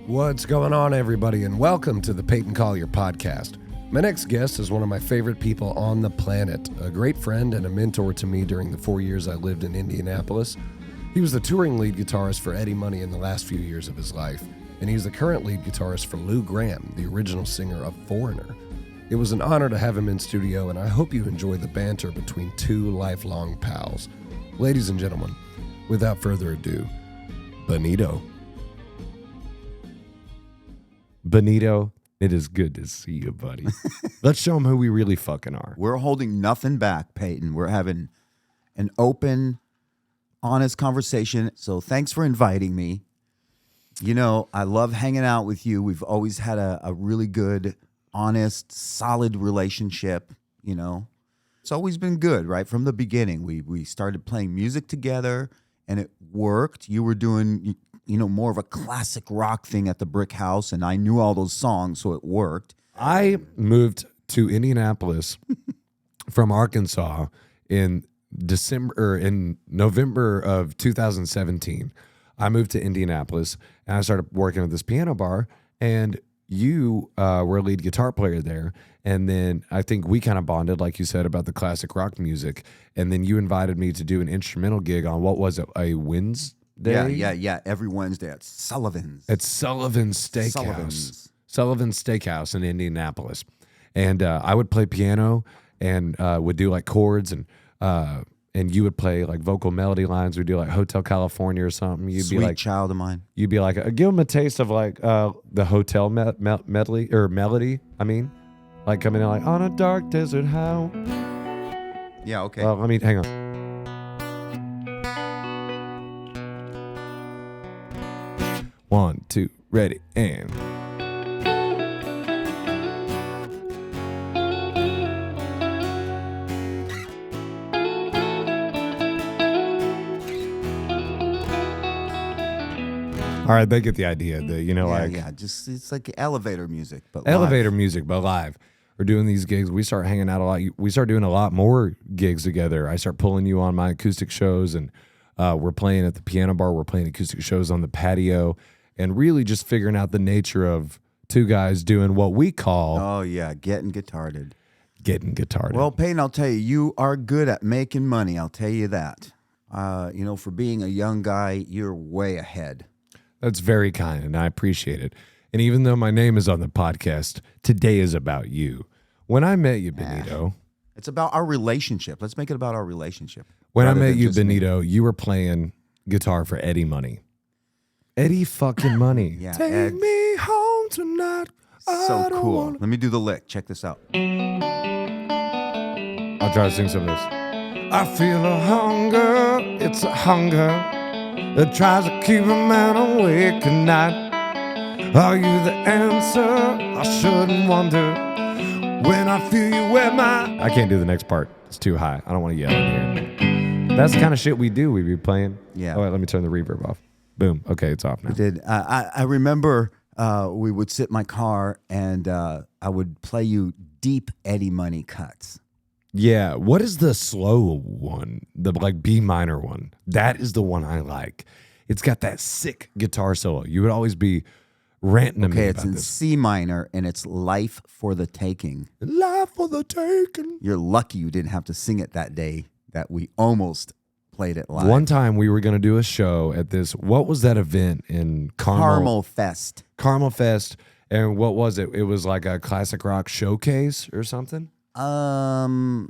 What's going on, everybody, and welcome to the Payton Collier podcast. My next guest is one of my favorite people on the planet, a great friend and a mentor to me during the 4 years I lived in Indianapolis. He was the touring lead guitarist for Eddie Money in the last few years of his life, and he's the current lead guitarist for Lou Gramm, the original singer of Foreigner. It was an honor to have him in studio, and I hope you enjoy the banter between two lifelong pals. Ladies and gentlemen, without further ado, Benito. Benito, it is good to see you, buddy. Let's show them who we really fucking are. We're holding nothing back, Payton. We're having an open, honest conversation. So thanks for inviting me. You know, I love hanging out with you. We've always had a really good, honest, solid relationship, you know. It's always been good, right? From the beginning, we started playing music together, and it worked. You were doing, you know, more of a classic rock thing at the Brick House, and I knew all those songs, so it worked. I moved to Indianapolis from Arkansas in November of 2017. I moved to Indianapolis, and I started working at this piano bar, and you were a lead guitar player there. And then I think we kind of bonded, like you said, about the classic rock music. And then you invited me to do an instrumental gig on, what was it, a Wednesday? Yeah. Every Wednesday at Sullivan's. At Sullivan's Steakhouse. Sullivan's Steakhouse in Indianapolis. And I would play piano and would do like chords, and you would play like vocal melody lines. We'd do like Hotel California or something. You'd Sweet be like, child of mine. You'd be like, give them a taste of like the hotel medley or melody. I mean, like coming in like on a dark desert how. Yeah, okay. Well, let me hang on. One, two, ready, and. All right, they get the idea. Just it's like elevator music, but elevator live. music, but live. We're doing these gigs. We start hanging out a lot. We start doing a lot more gigs together. I start pulling you on my acoustic shows, and we're playing at the piano bar. We're playing acoustic shows on the patio, and really just figuring out the nature of two guys doing what we call getting guitarded. Getting guitarded. Well, Payton, I'll tell you, you are good at making money. I'll tell you that. You know, for being a young guy, you're way ahead. That's very kind, and I appreciate it. And even though my name is on the podcast, today is about you. When I met you, Benito. It's about our relationship. Let's make it about our relationship. When I met you, Benito, you were playing guitar for Eddie Money. Eddie fucking Money. Yeah, Take Ed. me home tonight. So cool. Let me do the lick. Check this out. I'll try to sing some of this. I feel a hunger. It's a hunger that tries to keep a man awake at night. Are you the answer? I shouldn't wonder when I feel you at my... I can't do the next part. It's too high. I don't want to yell in here. That's the kind of shit we do. We be playing. Yeah. Oh, wait, let me turn the reverb off. Boom. Okay, it's off now. I did. I remember we would sit in my car and I would play you deep Eddie Money cuts. Yeah. What is the slow one? The like B minor one. That is the one I like. It's got that sick guitar solo. You would always be ranting to me Okay, about it's in this. C minor and it's Life for the Taking. Life for the taking. You're lucky you didn't have to sing it that day that we almost played it live. One time we were going to do a show at this, what was that event in Carmel Fest. Carmel Fest. And what was it? It was like a classic rock showcase or something? Yeah,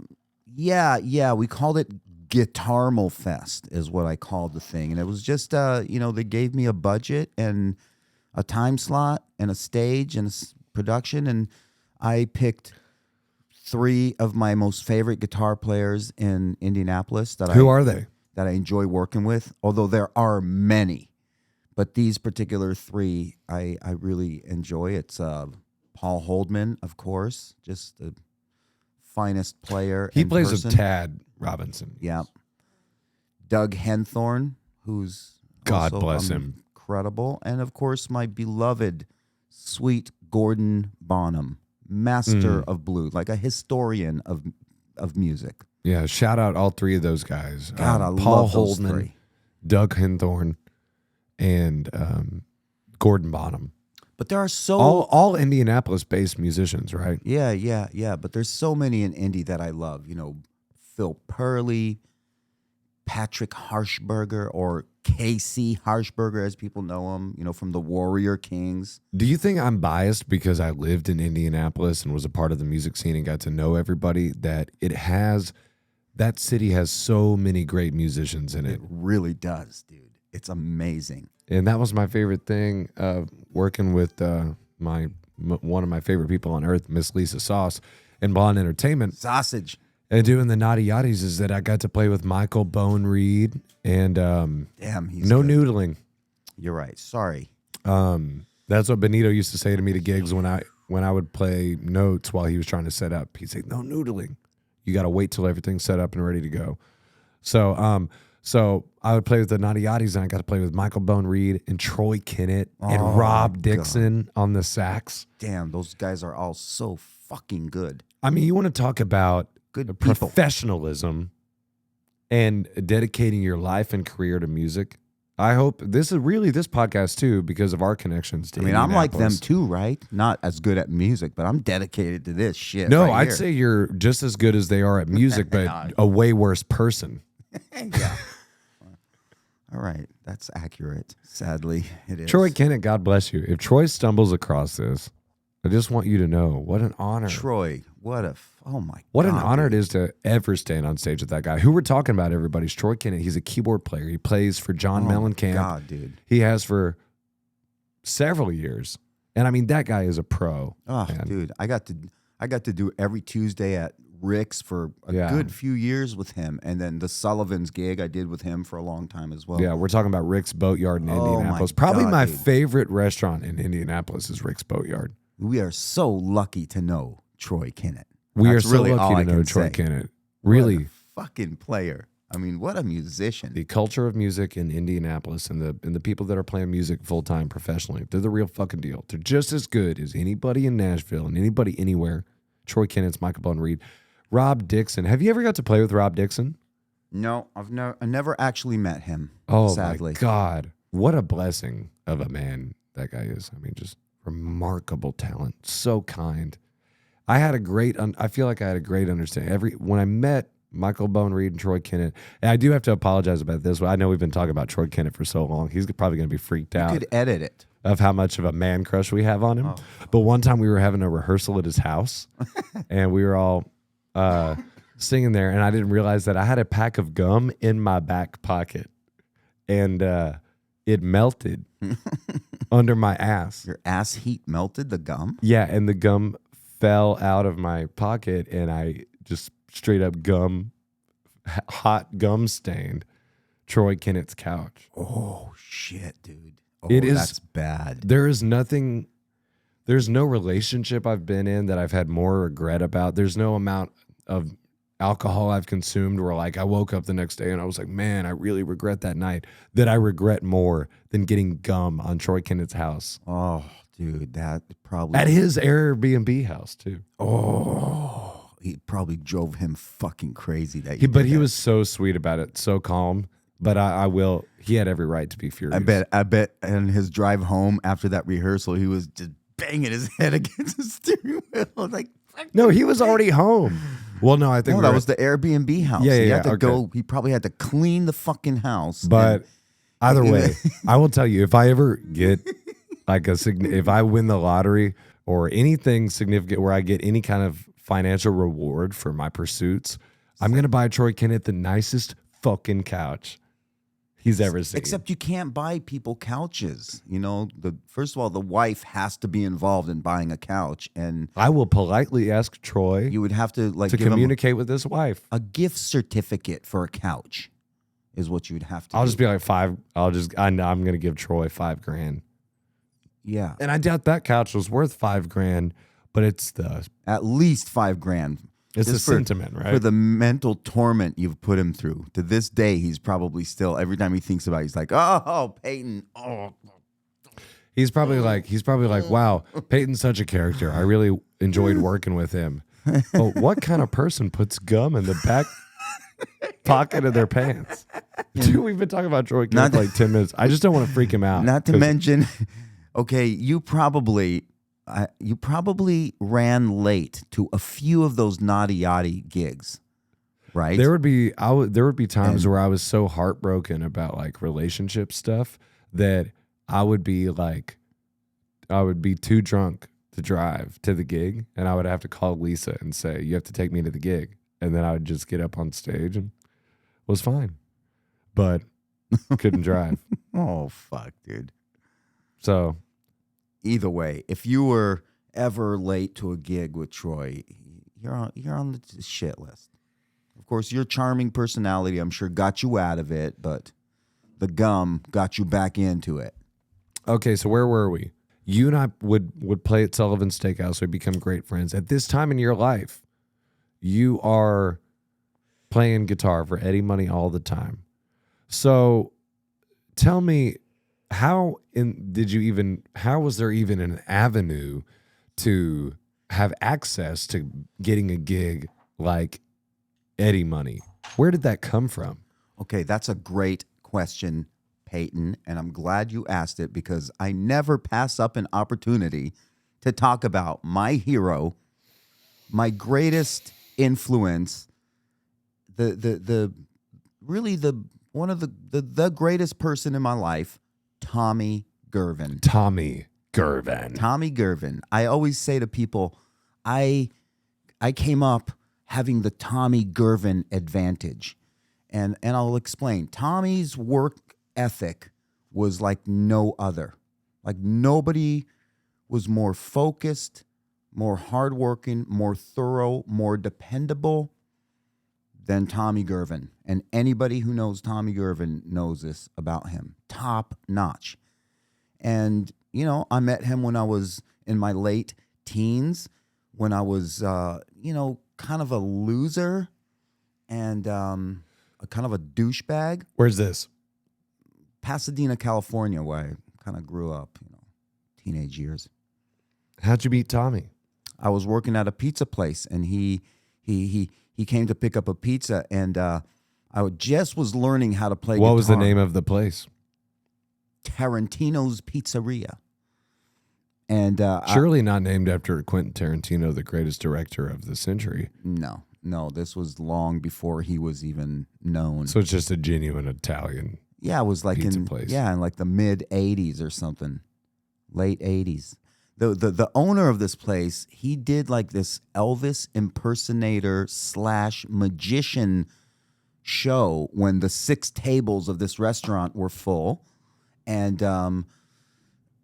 we called it Guitarmal Fest is what I called the thing. And it was just, they gave me a budget and a time slot and a stage and a production. And I picked 3 of my most favorite guitar players in Indianapolis. Who are they? That I enjoy working with, although there are many. But these particular 3 I really enjoy. It's Paul Holdman, of course, just the finest player. He plays with Tad Robinson. Yeah. Doug Henthorn, who's God also bless him. Incredible. And of course, my beloved, sweet Gordon Bonham, master of blues, like a historian of music. Yeah, shout out all 3 of those guys. God, I Paul love those Holdman, 3. Doug Henthorn, and Gordon Bonham. But there are so all Indianapolis-based musicians, right? yeah. But there's so many in indie that I love. You know, Phil Purley, Patrick Harshberger, or KC Harshberger, as people know him. You know, from the Warrior Kings. Do you think I'm biased because I lived in Indianapolis and was a part of the music scene and got to know everybody, that that city has so many great musicians in it? It really does, dude. It's amazing. And that was my favorite thing, working with one of my favorite people on earth, Miss Lisa Sauce, and Blonde Entertainment. Sausage. And doing the Naughty Yachties is that I got to play with Michael Bone Reed and Damn, he's no good. noodling. You're right. Sorry. That's what Benito used to say to me to gigs when I would play notes while he was trying to set up. He'd say, "No noodling. You got to wait till everything's set up and ready to go." So I would play with the Naughty Yachties, and I got to play with Michael Bone Reed and Troy Kennett and Rob Dixon on the sax. Damn, those guys are all so fucking good. I mean, you want to talk about Good people. professionalism and dedicating your life and career to music. I hope this podcast too, because of our connections to I'm like them Indianapolis. too, right? Not as good at music, but I'm dedicated to this shit. No, right I'd here. say you're just as good as they are at music, but a way worse person. Yeah. All right, that's accurate. Sadly, it is. Troy Kennett, God bless you. If Troy stumbles across this, I just want you to know what an honor. Troy, oh my What God. an honor it dude. is to ever stand on stage with that guy. Who we're talking about, everybody's Troy Kennett. He's a keyboard player. He plays for John Oh my Mellencamp. God, dude. He has for several years. And I mean, that guy is a pro. Oh, man. dude, I got to do every Tuesday at Rick's for a good few years with him, and then the Sullivan's gig I did with him for a long time as well. Yeah, we're talking about Rick's Boatyard in Oh, my Indianapolis. Probably God, my dude. favorite restaurant in Indianapolis is Rick's Boatyard. We are so lucky to know Troy Kennett. We That's are so really all lucky I to know can Troy say. Kennett. What Really, a fucking player. I mean, what a musician. the culture of music in Indianapolis and the people that are playing music full time professionally, they're the real fucking deal. They're just as good as anybody in Nashville and anybody anywhere. Troy Kennett's, Michael Bone Reed, Rob Dixon. Have you ever got to play with Rob Dixon? No, I never actually met him. Oh sadly. my God, what a blessing of a man that guy is. I mean, just remarkable talent, so kind. I feel like I had a great understanding. When I met Michael Bone Reed and Troy Kennett, and I do have to apologize about this. I know we've been talking about Troy Kennett for so long. He's probably going to be freaked out You could edit it. of how much of a man crush we have on him. Oh. But one time we were having a rehearsal at his house, and we were all singing there, and I didn't realize that I had a pack of gum in my back pocket, and it melted under my ass. Your ass heat melted the gum? Yeah, and the gum fell out of my pocket, and I just straight up hot gum stained Troy Kennett's couch. Oh, shit, dude. Oh, It is- that's bad. There's no relationship I've been in that I've had more regret about. There's no amount of alcohol I've consumed where like I woke up the next day and I was like, man, I really regret that night, that I regret more than getting gum on Troy Kennett's house. Oh, dude, that probably... At his Airbnb house too. Oh, he probably drove him fucking crazy. That you But did he that. was so sweet about it, so calm. But he had every right to be furious. I bet on his drive home after that rehearsal, he was just banging his head against the steering wheel. Like, No, he was already home. Well, no, I think no, that was the Airbnb house. Yeah, he yeah, had to okay. go. He probably had to clean the fucking house. But either way, I will tell you, if I ever get if I win the lottery or anything significant where I get any kind of financial reward for my pursuits, I'm going to buy Troy Kennett the nicest fucking couch he's ever seen. Except you can't buy people couches. You know, first of all, the wife has to be involved in buying a couch, and I will politely ask Troy you would have to to give him communicate with his wife. a gift certificate for a couch. Is what you would have to. I'll do. just be like I'm going to give Troy $5,000. Yeah, And I doubt that couch was worth $5,000, but it's at least $5,000. It's Just the sentiment, right? For the mental torment you've put him through. To this day, he's probably still, every time he thinks about it, he's like, oh, Payton. Oh. He's probably like, wow, Peyton's such a character. I really enjoyed working with him. But what kind of person puts gum in the back pocket of their pants? Dude, we've been talking about Troy Kennett for like 10 minutes. I just don't want to freak him out. Not to 'cause mention, Okay, you probably ran late to a few of those naughty yachty gigs, right? There would be times And- where I was so heartbroken about like relationship stuff that I would be too drunk to drive to the gig, and I would have to call Lisa and say, "You have to take me to the gig," and then I would just get up on stage and was fine, but couldn't drive. Oh fuck, dude. So Either way, if you were ever late to a gig with Troy, you're on the shit list. Of course, your charming personality, I'm sure, got you out of it, but the gum got you back into it. okay, so where were we? You and I would play at Sullivan's Steakhouse. We'd become great friends. At this time in your life, you are playing guitar for Eddie Money all the time. So tell me, how was there even an avenue to have access to getting a gig like Eddie Money? Where did that come from? Okay, that's a great question, Payton, and I'm glad you asked it because I never pass up an opportunity to talk about my hero, my greatest influence, the greatest person in my life, Tommy Gervin. Tommy Gervin. Tommy Gervin. I always say to people, I came up having the Tommy Gervin advantage. And I'll explain. Tommy's work ethic was like no other. Like nobody was more focused, more hardworking, more thorough, more dependable than Tommy Gervin. And anybody who knows Tommy Gervin knows this about him. Top notch. And, you know, I met him when I was in my late teens, when I was, kind of a loser and a kind of a douchebag. Where's this? Pasadena, California, where I kind of grew up, teenage years. How'd you meet Tommy? I was working at a pizza place, and he came to pick up a pizza, and I just was learning how to play guitar. What was the name of the place? Tarantino's Pizzeria. And Surely not named after Quentin Tarantino, the greatest director of the century. No, this was long before he was even known. So it's just a genuine Italian. Yeah, it was like pizza in place. in like the mid '80s or something, late '80s. The owner of this place, he did like this Elvis impersonator / magician show when the 6 tables of this restaurant were full, and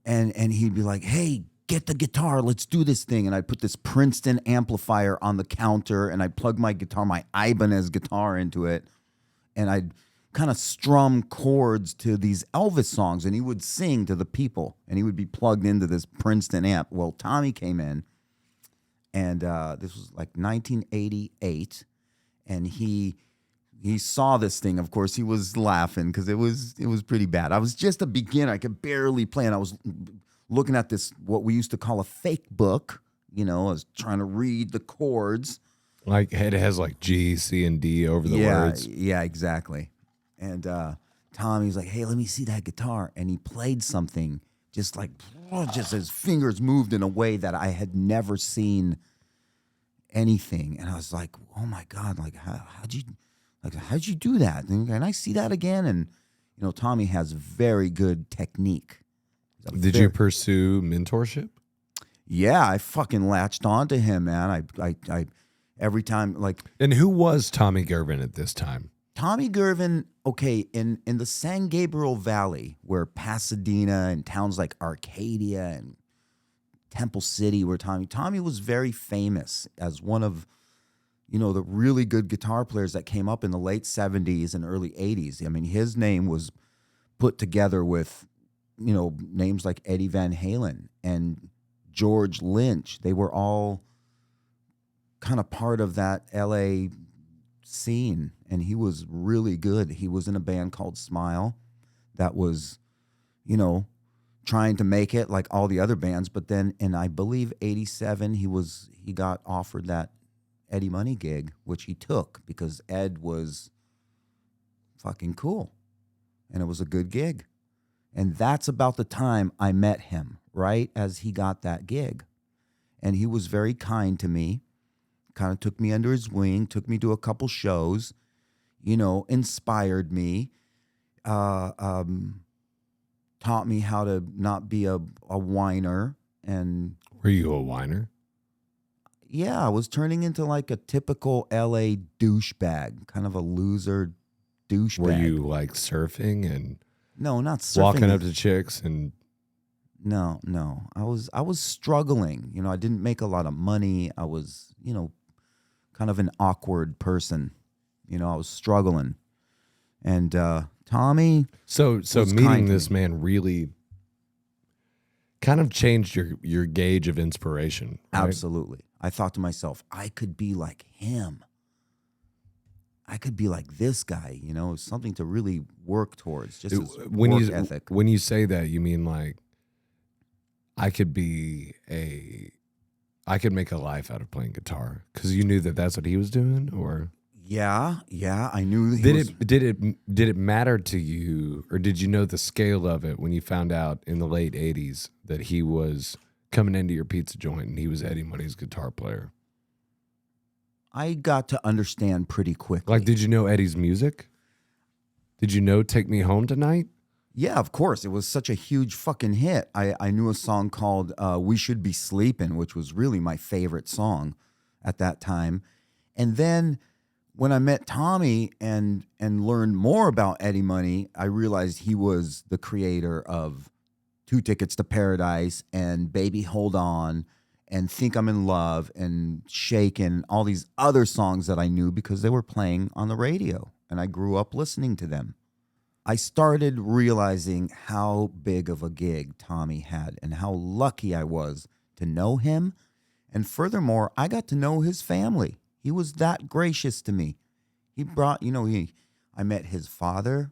he'd be like, "Hey, get the guitar, let's do this thing." And I'd put this Princeton amplifier on the counter, and I'd plug my Ibanez guitar into it, and I'd kind of strum chords to these Elvis songs, and he would sing to the people, and he would be plugged into this Princeton amp. Well, Tommy came in, and this was like 1988, and he saw this thing. Of course, he was laughing because it was pretty bad. I was just a beginner. I could barely play, and I was looking at this, what we used to call a fake book. I was trying to read the chords. Like it has like G, C, and D over the words. Yeah, exactly. And Tommy's like, "Hey, let me see that guitar." And he played something just his fingers moved in a way that I had never seen anything. And I was like, "Oh my God, like how'd you do that? And can I see that again?" And Tommy has very good technique. Did you pursue mentorship? Yeah, I fucking latched onto him, man. I every time like. And who was Tommy Gervin at this time? Tommy Gervin, okay, in the San Gabriel Valley, where Pasadena and towns like Arcadia and Temple City, where Tommy was very famous as one of, the really good guitar players that came up in the late 70s and early 80s. I mean, his name was put together with, names like Eddie Van Halen and George Lynch. They were all kind of part of that LA scene, and he was really good. He was in a band called Smile that was, trying to make it like all the other bands. But then in, I believe, 87, he got offered that Eddie Money gig, which he took because Ed was fucking cool, and it was a good gig. And that's about the time I met him, right as he got that gig. And he was very kind to me, kind of took me under his wing, took me to a couple shows, inspired me, taught me how to not be a whiner. And were you a whiner? yeah, I was turning into like a typical LA douchebag, kind of a loser douchebag. Were you like surfing and No, not surfing. walking up to chicks and No. I was struggling. I didn't make a lot of money. I was, kind of an awkward person. I was struggling. And Tommy. So was meeting kind to this me. man really kind of changed your gauge of inspiration, right? Absolutely. I thought to myself, I could be like him. I could be like this guy, something to really work towards, just his work ethic. When you say that, you mean like I could make a life out of playing guitar because you knew that that's what he was doing, or Yeah, I knew. Did it matter to you, or did you know the scale of it when you found out in the late '80s that he was coming into your pizza joint and he was Eddie Money's guitar player? I got to understand pretty quickly. Like, did you know Eddie's music? Did you know "Take Me Home Tonight"? Yeah, of course. It was such a huge fucking hit. I knew a song called "We Should Be Sleeping," which was really my favorite song at that time. And then when I met Tommy and learned more about Eddie Money, I realized he was the creator of Two Tickets to Paradise and Baby Hold On and Think I'm in Love and Shakin', all these other songs that I knew because they were playing on the radio and I grew up listening to them. I started realizing how big of a gig Tommy had and how lucky I was to know him. And furthermore, I got to know his family. He was that gracious to me. He brought, I met his father,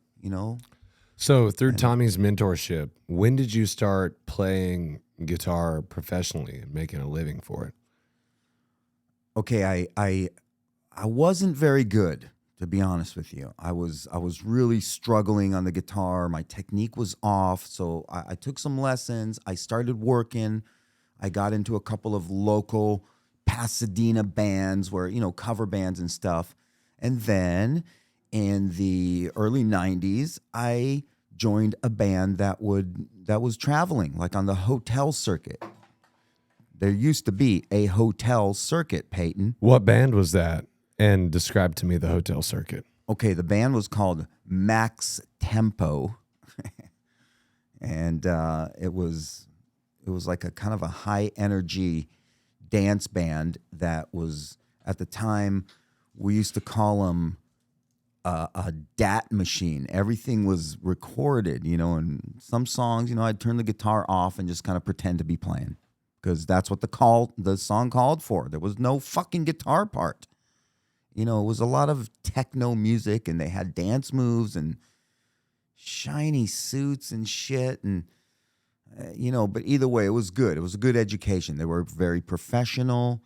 So through Tommy's mentorship, when did you start playing guitar professionally and making a living for it? Okay, I wasn't very good, to be honest with you. I was really struggling on the guitar. My technique was off, so I took some lessons. I started working. I got into a couple of local Pasadena bands where, cover bands and stuff. And then in the early 90s, I joined a band that was traveling, like on the hotel circuit. There used to be a hotel circuit, Payton. What band was that? And describe to me the hotel circuit. Okay, the band was called Max Tempo. And it was like a kind of a high energy dance band that was, at the time, we used to call them a DAT machine. Everything was recorded, and some songs, I'd turn the guitar off and just kind of pretend to be playing because that's what the song called for. There was no fucking guitar part. It was a lot of techno music and they had dance moves and shiny suits and shit. And, but either way, it was good. It was a good education. They were very professional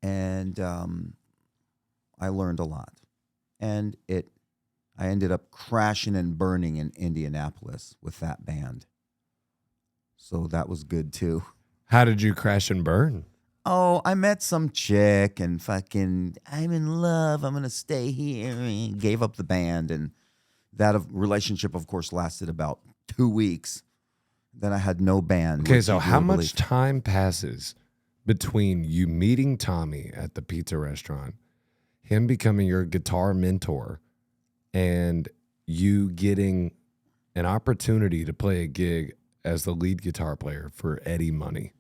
and I learned a lot. And I ended up crashing and burning in Indianapolis with that band. So that was good too. How did you crash and burn? Oh, I met some chick and fucking, I'm in love, I'm going to stay here. And gave up the band. And that relationship, of course, lasted about 2 weeks. Then I had no band. Okay, so how much time passes between you meeting Tommy at the pizza restaurant, him becoming your guitar mentor, and you getting an opportunity to play a gig as the lead guitar player for Eddie Money?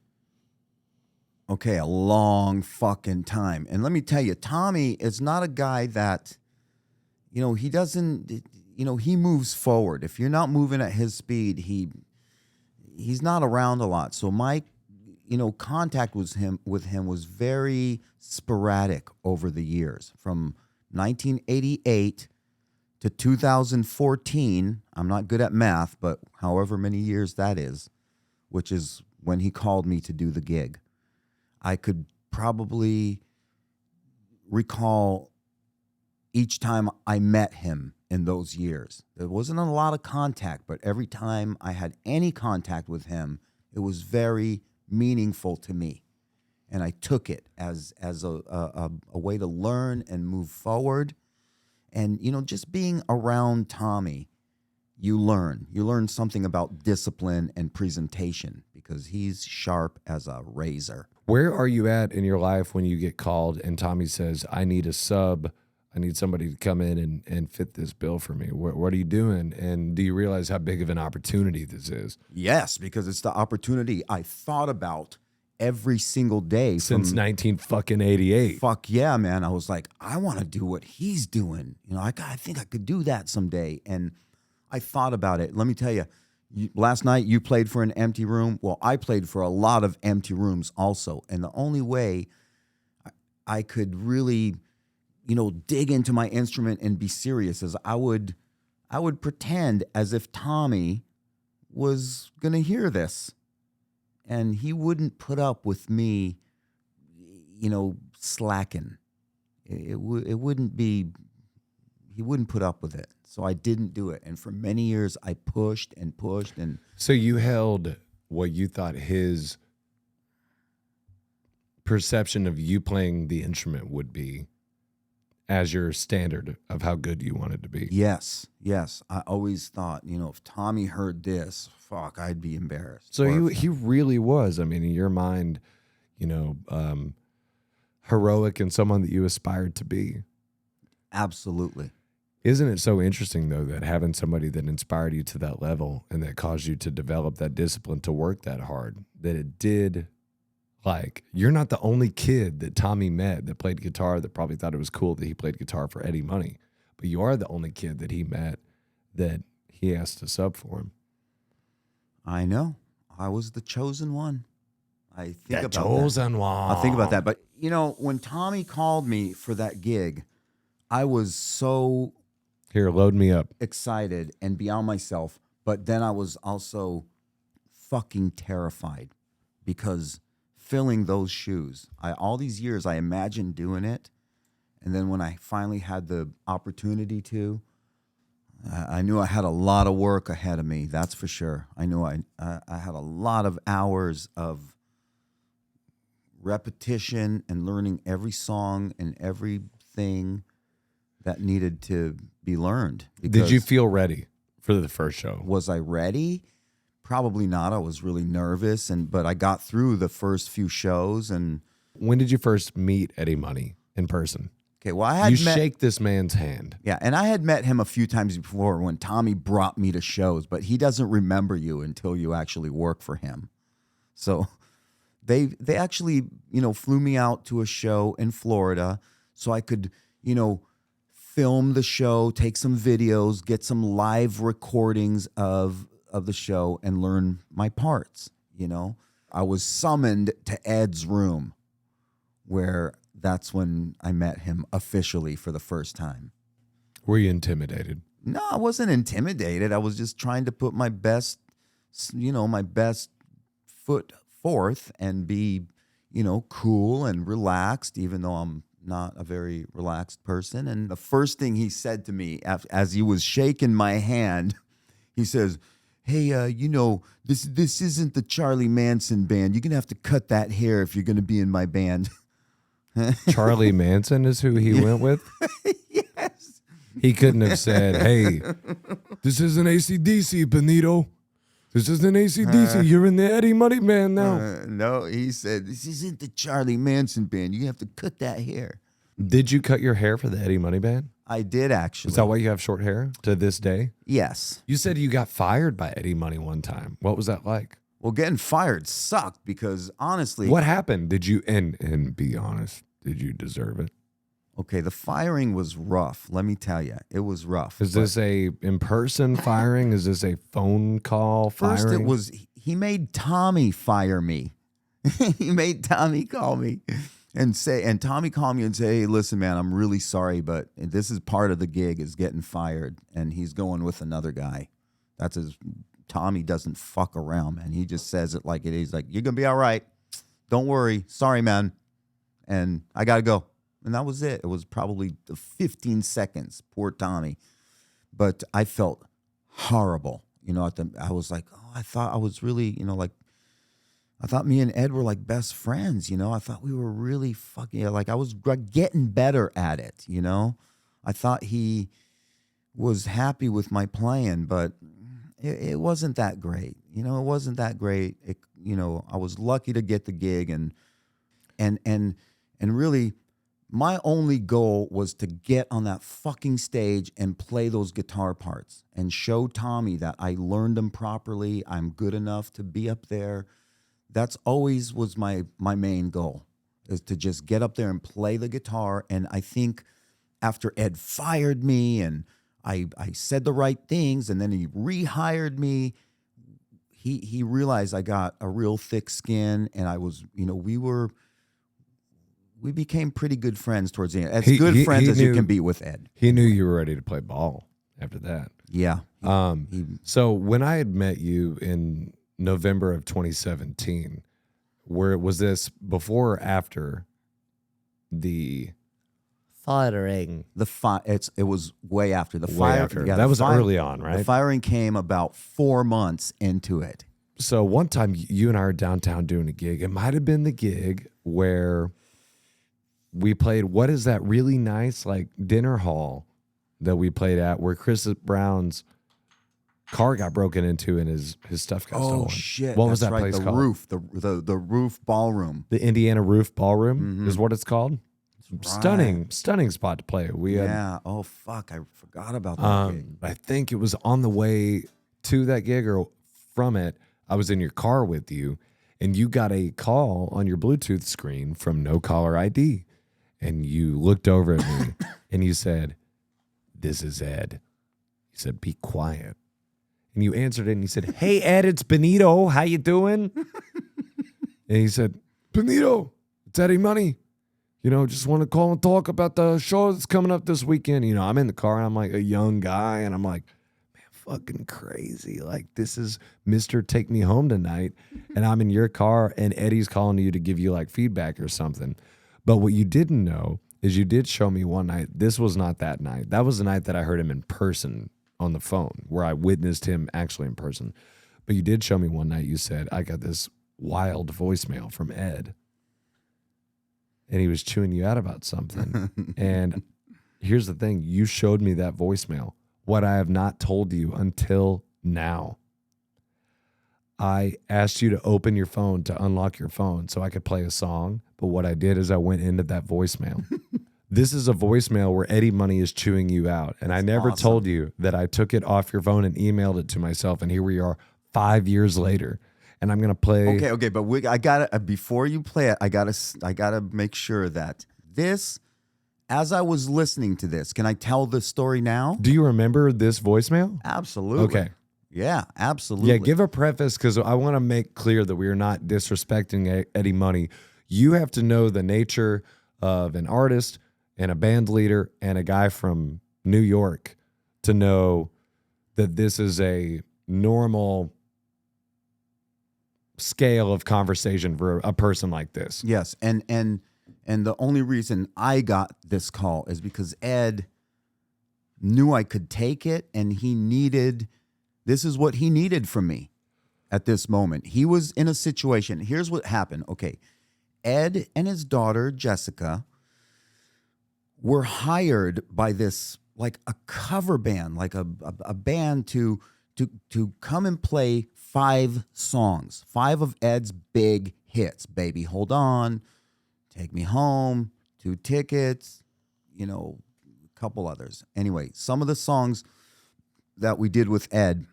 Okay, a long fucking time. And let me tell you, Tommy is not a guy that, he doesn't, he moves forward. If you're not moving at his speed, he's not around a lot. So my, contact with him was very sporadic over the years. From 1988 to 2014, I'm not good at math, but however many years that is, which is when he called me to do the gig. I could probably recall each time I met him in those years. There wasn't a lot of contact, but every time I had any contact with him, it was very meaningful to me. And I took it as a way to learn and move forward. And, just being around Tommy, you learn something about discipline and presentation because he's sharp as a razor. Where are you at in your life when you get called and Tommy says, I need a sub, I need somebody to come in and fit this bill for me? What are you doing? And do you realize how big of an opportunity this is? Yes, because it's the opportunity I thought about every single day since 1988. Fuck yeah, man. I was like, I want to do what he's doing. I think I could do that someday. And I thought about it. Let me tell you, last night you played for an empty room. Well, I played for a lot of empty rooms also. And the only way I could really, dig into my instrument and be serious is I would pretend as if Tommy was going to hear this. And he wouldn't put up with me, slacking. It wouldn't be, he wouldn't put up with it. So I didn't do it. And for many years, I pushed and pushed. And so you held what you thought his perception of you playing the instrument would be as your standard of how good you wanted to be. Yes. I always thought, if Tommy heard this, fuck, I'd be embarrassed. So he really was, I mean, in your mind, heroic and someone that you aspired to be. Absolutely. Isn't it so interesting, though, that having somebody that inspired you to that level and that caused you to develop that discipline to work that hard, that it did, you're not the only kid that Tommy met that played guitar that probably thought it was cool that he played guitar for Eddie Money, but you are the only kid that he met that he asked to sub for him. I know. I was the chosen one. I think about that. Chosen one. I think about that. But, when Tommy called me for that gig, I was so... Here, load me up. Excited and beyond myself. But then I was also fucking terrified because filling those shoes, all these years I imagined doing it. And then when I finally had the opportunity to, I knew I had a lot of work ahead of me. That's for sure. I knew I had a lot of hours of repetition and learning every song and everything that needed to be learned. Did you feel ready for the first show? Was I ready? Probably not. I was really nervous, but I got through the first few shows. And when did you first meet Eddie Money in person? Okay, well, I had shake this man's hand. Yeah, and I had met him a few times before when Tommy brought me to shows, but he doesn't remember you until you actually work for him. So they actually, flew me out to a show in Florida so I could, film the show, take some videos, get some live recordings of the show and learn my parts, I was summoned to Ed's room where that's when I met him officially for the first time. Were you intimidated? No, I wasn't intimidated. I was just trying to put my best foot forth and be, cool and relaxed, even though I'm not a very relaxed person. And the first thing he said to me as he was shaking my hand, he says, hey, this isn't the Charlie Manson band. You're going to have to cut that hair if you're going to be in my band. Charlie Manson is who he went with? Yes. He couldn't have said, hey, this isn't AC/DC, Benito. This isn't AC/DC. You're in the Eddie Money band now. No, he said, this isn't the Charlie Manson band. You have to cut that hair. Did you cut your hair for the Eddie Money band? I did, actually. Is that why you have short hair to this day? Yes. You said you got fired by Eddie Money one time. What was that like? Well, getting fired sucked because honestly... What happened? Did you, and be honest, did you deserve it? Okay, the firing was rough. Let me tell you, it was rough. Is this a in-person firing? Is this a phone call firing? First, it was, he made Tommy fire me. He made Tommy call me and Tommy called me and say, hey, listen, man, I'm really sorry, but this is part of the gig is getting fired, and he's going with another guy. Tommy doesn't fuck around, man. He just says it like it is. He's like, you're going to be all right. Don't worry. Sorry, man. And I got to go. And that was it. It was probably 15 seconds. Poor Tommy. but I felt horrible. I was like, oh, I thought I was really, like, I thought me and Ed were like best friends. I thought we were really fucking, like I was getting better at it. I thought he was happy with my playing, but it wasn't that great. It wasn't that great. I was lucky to get the gig, and really, my only goal was to get on that fucking stage and play those guitar parts and show Tommy that I learned them properly. I'm good enough to be up there. That's always was my main goal, is to just get up there and play the guitar. And I think after Ed fired me and I said the right things, and then he rehired me, he realized I got a real thick skin, and I was, we became pretty good friends towards the end. As good friends as you can be with Ed. He knew you were ready to play ball after that. Yeah. So when I had met you in November of 2017, was this before or after the firing? It was way after the way fire. after. Yeah, that was early on, right? The firing came about 4 months into it. So one time you and I are downtown doing a gig. It might have been the gig where we played, what is that really nice like dinner hall that we played at, where Chris Brown's car got broken into and his stuff got stolen. Oh shit! What was that right. place the called? Roof, the Roof Ballroom. The Indiana Roof Ballroom is what it's called. Right. Stunning spot to play. Oh fuck! I forgot about that gig. I think it was on the way to that gig or from it. I was in your car with you, and you got a call on your Bluetooth screen from No Caller ID, and you looked over at me and you said, "This is Ed." You said, "Be quiet." And you answered it and you said, "Hey, Ed, it's Benito. How you doing?" And he said, "Benito, it's Eddie Money. Just want to call and talk about the show that's coming up this weekend." I'm in the car and I'm like a young guy and I'm like, man, fucking crazy. Like, this is Mr. Take Me Home Tonight. And I'm in your car and Eddie's calling you to give you like feedback or something. But what you didn't know is you did show me one night. This was not that night. That was the night that I heard him in person on the phone, where I witnessed him actually in person. But you did show me one night, you said, "I got this wild voicemail from Ed." And he was chewing you out about something. And here's the thing. You showed me that voicemail. What I have not told you until now. I asked you to open your phone, to unlock your phone so I could play a song. But what I did is I went into that voicemail. This is a voicemail where Eddie Money is chewing you out. And I never told you that I took it off your phone and emailed it to myself. And here we are 5 years later. And I'm going to play. Okay. But I got to, before you play it, I got to make sure that this, as I was listening to this, can I tell the story now? Do you remember this voicemail? Absolutely. Okay. Yeah, absolutely. Yeah, give a preface, because I want to make clear that we are not disrespecting Eddie Money. You have to know the nature of an artist and a band leader and a guy from New York to know that this is a normal scale of conversation for a person like this. Yes, and the only reason I got this call is because Ed knew I could take it, and this is what he needed from me at this moment. He was in a situation. Here's what happened. Okay, Ed and his daughter, Jessica, were hired by this, like a cover band, like a band to come and play 5 songs, 5 of Ed's big hits. Baby Hold On, Take Me Home, 2 Tickets, a couple others. Anyway, some of the songs that we did with Ed,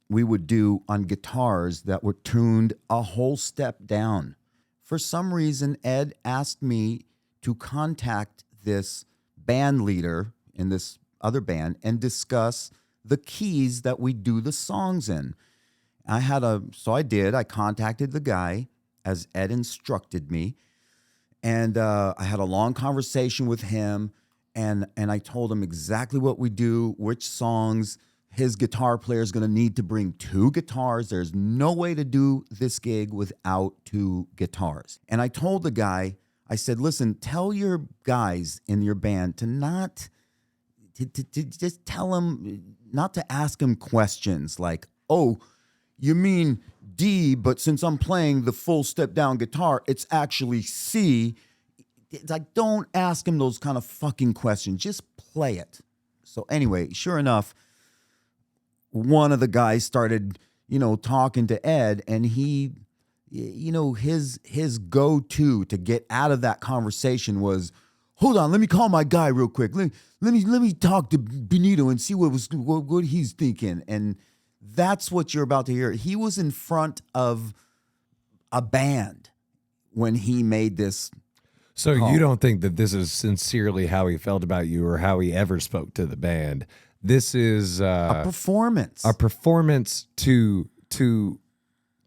we would do on guitars that were tuned a whole step down. For some reason, Ed asked me to contact this band leader in this other band and discuss the keys that we do the songs in. So I did. I contacted the guy as Ed instructed me, and I had a long conversation with him, and I told him exactly what we do, which songs. His guitar player is going to need to bring 2 guitars. There's no way to do this gig without 2 guitars. And I told the guy, I said, listen, tell your guys in your band to just tell them not to ask him questions like, oh, you mean D, but since I'm playing the full step down guitar, it's actually C. It's like, don't ask him those kind of fucking questions. Just play it. So anyway, sure enough, one of the guys started, talking to Ed, and he, his go-to to get out of that conversation was, hold on, let me call my guy real quick. Let me talk to Benito and see what he's thinking. And that's what you're about to hear. He was in front of a band when he made this. So you don't think that this is sincerely how he felt about you or how he ever spoke to the band? This is a performance. A performance to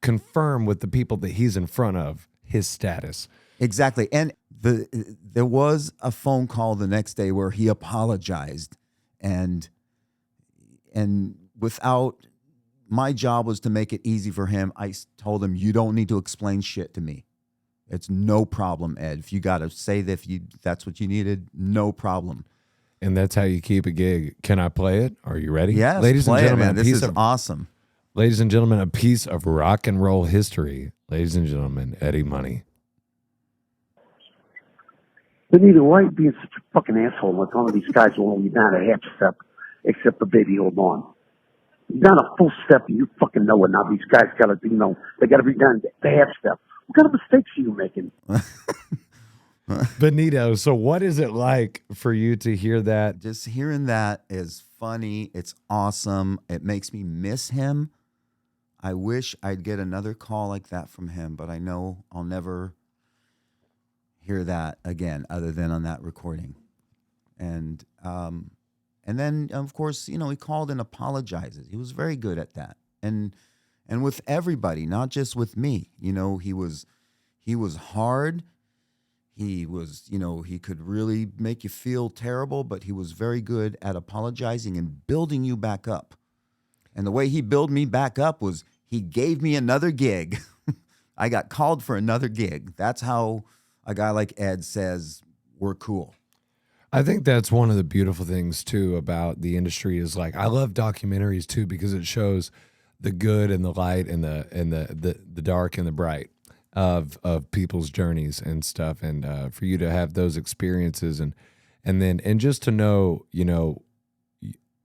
confirm with the people that he's in front of his status. Exactly. And there was a phone call the next day where he apologized, and without, my job was to make it easy for him. I told him, you don't need to explain shit to me. It's no problem, Ed. If you got to say that, that's what you needed, no problem. And that's how you keep a gig. Can I play it? Are you ready? Yes, ladies and gentlemen, this is awesome. Ladies and gentlemen, a piece of rock and roll history. Ladies and gentlemen, Eddie Money. Benito, why are you being such a fucking asshole like all of these guys will only down a half step, except for Baby Hold On? You're down a full step, and you fucking know it now. These guys got to, they got to be down the half step. What kind of mistakes are you making? Benito, so what is it like for you to hear that? Just hearing that is funny. It's awesome. It makes me miss him. I wish I'd get another call like that from him, but I know I'll never hear that again other than on that recording. And then, of course, he called and apologizes. He was very good at that. And with everybody, not just with me. He was hard. He was, he could really make you feel terrible, but he was very good at apologizing and building you back up. And the way he built me back up was he gave me another gig. I got called for another gig. That's how a guy like Ed says we're cool. I think that's one of the beautiful things too about the industry is like, I love documentaries too because it shows the good and the light and the dark and the bright of people's journeys and stuff, and for you to have those experiences and just to know,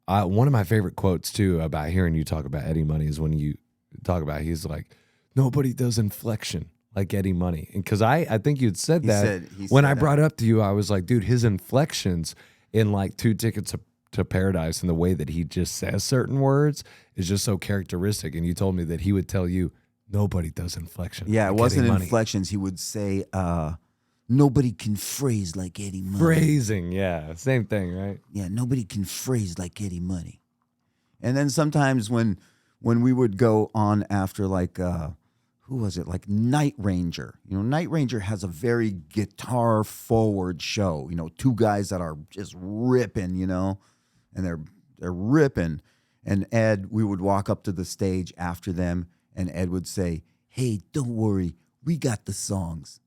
one of my favorite quotes too about hearing you talk about Eddie Money is when you talk about, he's like, nobody does inflection like Eddie Money. And because I think you'd said that when I brought up to you, I was like, dude, his inflections in like 2 Tickets to Paradise and the way that he just says certain words is just so characteristic. And you told me that he would tell you, nobody does inflection. Yeah, like it wasn't Eddie Money. inflections. He would say, nobody can phrase like Eddie Money. Phrasing, yeah. Same thing, right? Yeah, nobody can phrase like Eddie Money. And then sometimes when we would go on after like, who was it? Like Night Ranger. Night Ranger has a very guitar forward show. 2 guys that are just ripping, and they're ripping. And Ed, we would walk up to the stage after them, and Ed would say, hey, don't worry, we got the songs.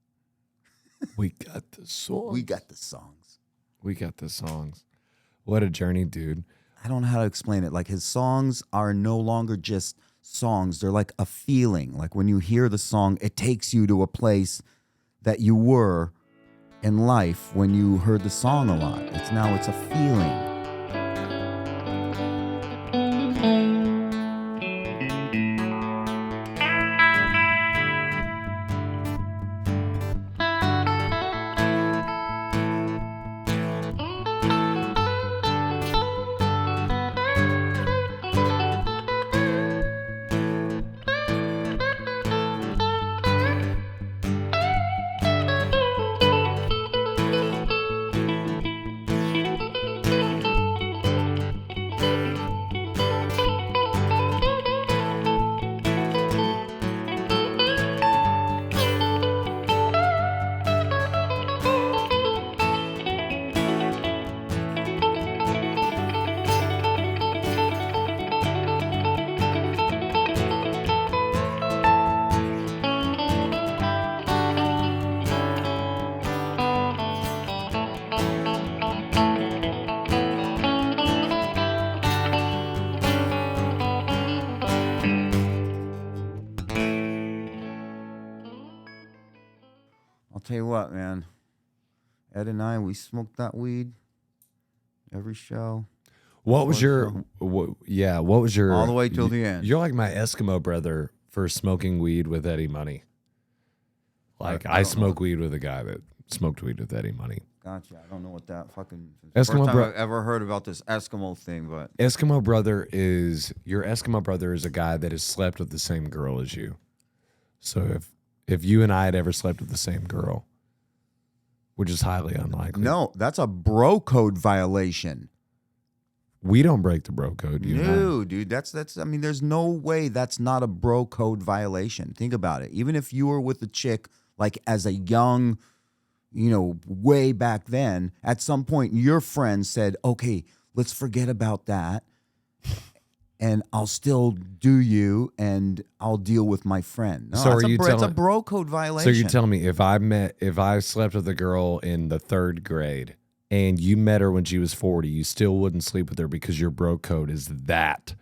We got the songs. We got the songs. We got the songs. What a journey, dude. I don't know how to explain it. Like his songs are no longer just songs. They're like a feeling. Like when you hear the song, it takes you to a place that you were in life when you heard the song a lot. It's a feeling. I'll tell you what, man. Ed and I, we smoked that weed every show. What was your? What was your? All the way till the end. You're like my Eskimo brother for smoking weed with Eddie Money. Like I smoke weed with a guy that smoked weed with Eddie Money. Gotcha. I don't know what that fucking Eskimo first time bro- I've ever heard about this Eskimo thing, but your Eskimo brother is a guy that has slept with the same girl as you. So if you and I had ever slept with the same girl, which is highly unlikely. no, that's a bro code violation. We don't break the bro code. You and I. No, dude, that's. I mean, there's no way that's not a bro code violation. Think about it. Even if you were with a chick, like as a young, way back then, at some point your friend said, "Okay, let's forget about that, and I'll still do you, and I'll deal with my friend." No, So it's a bro code violation. So you're telling me if I slept with a girl in the 3rd grade and you met her when she was 40, you still wouldn't sleep with her because your bro code is that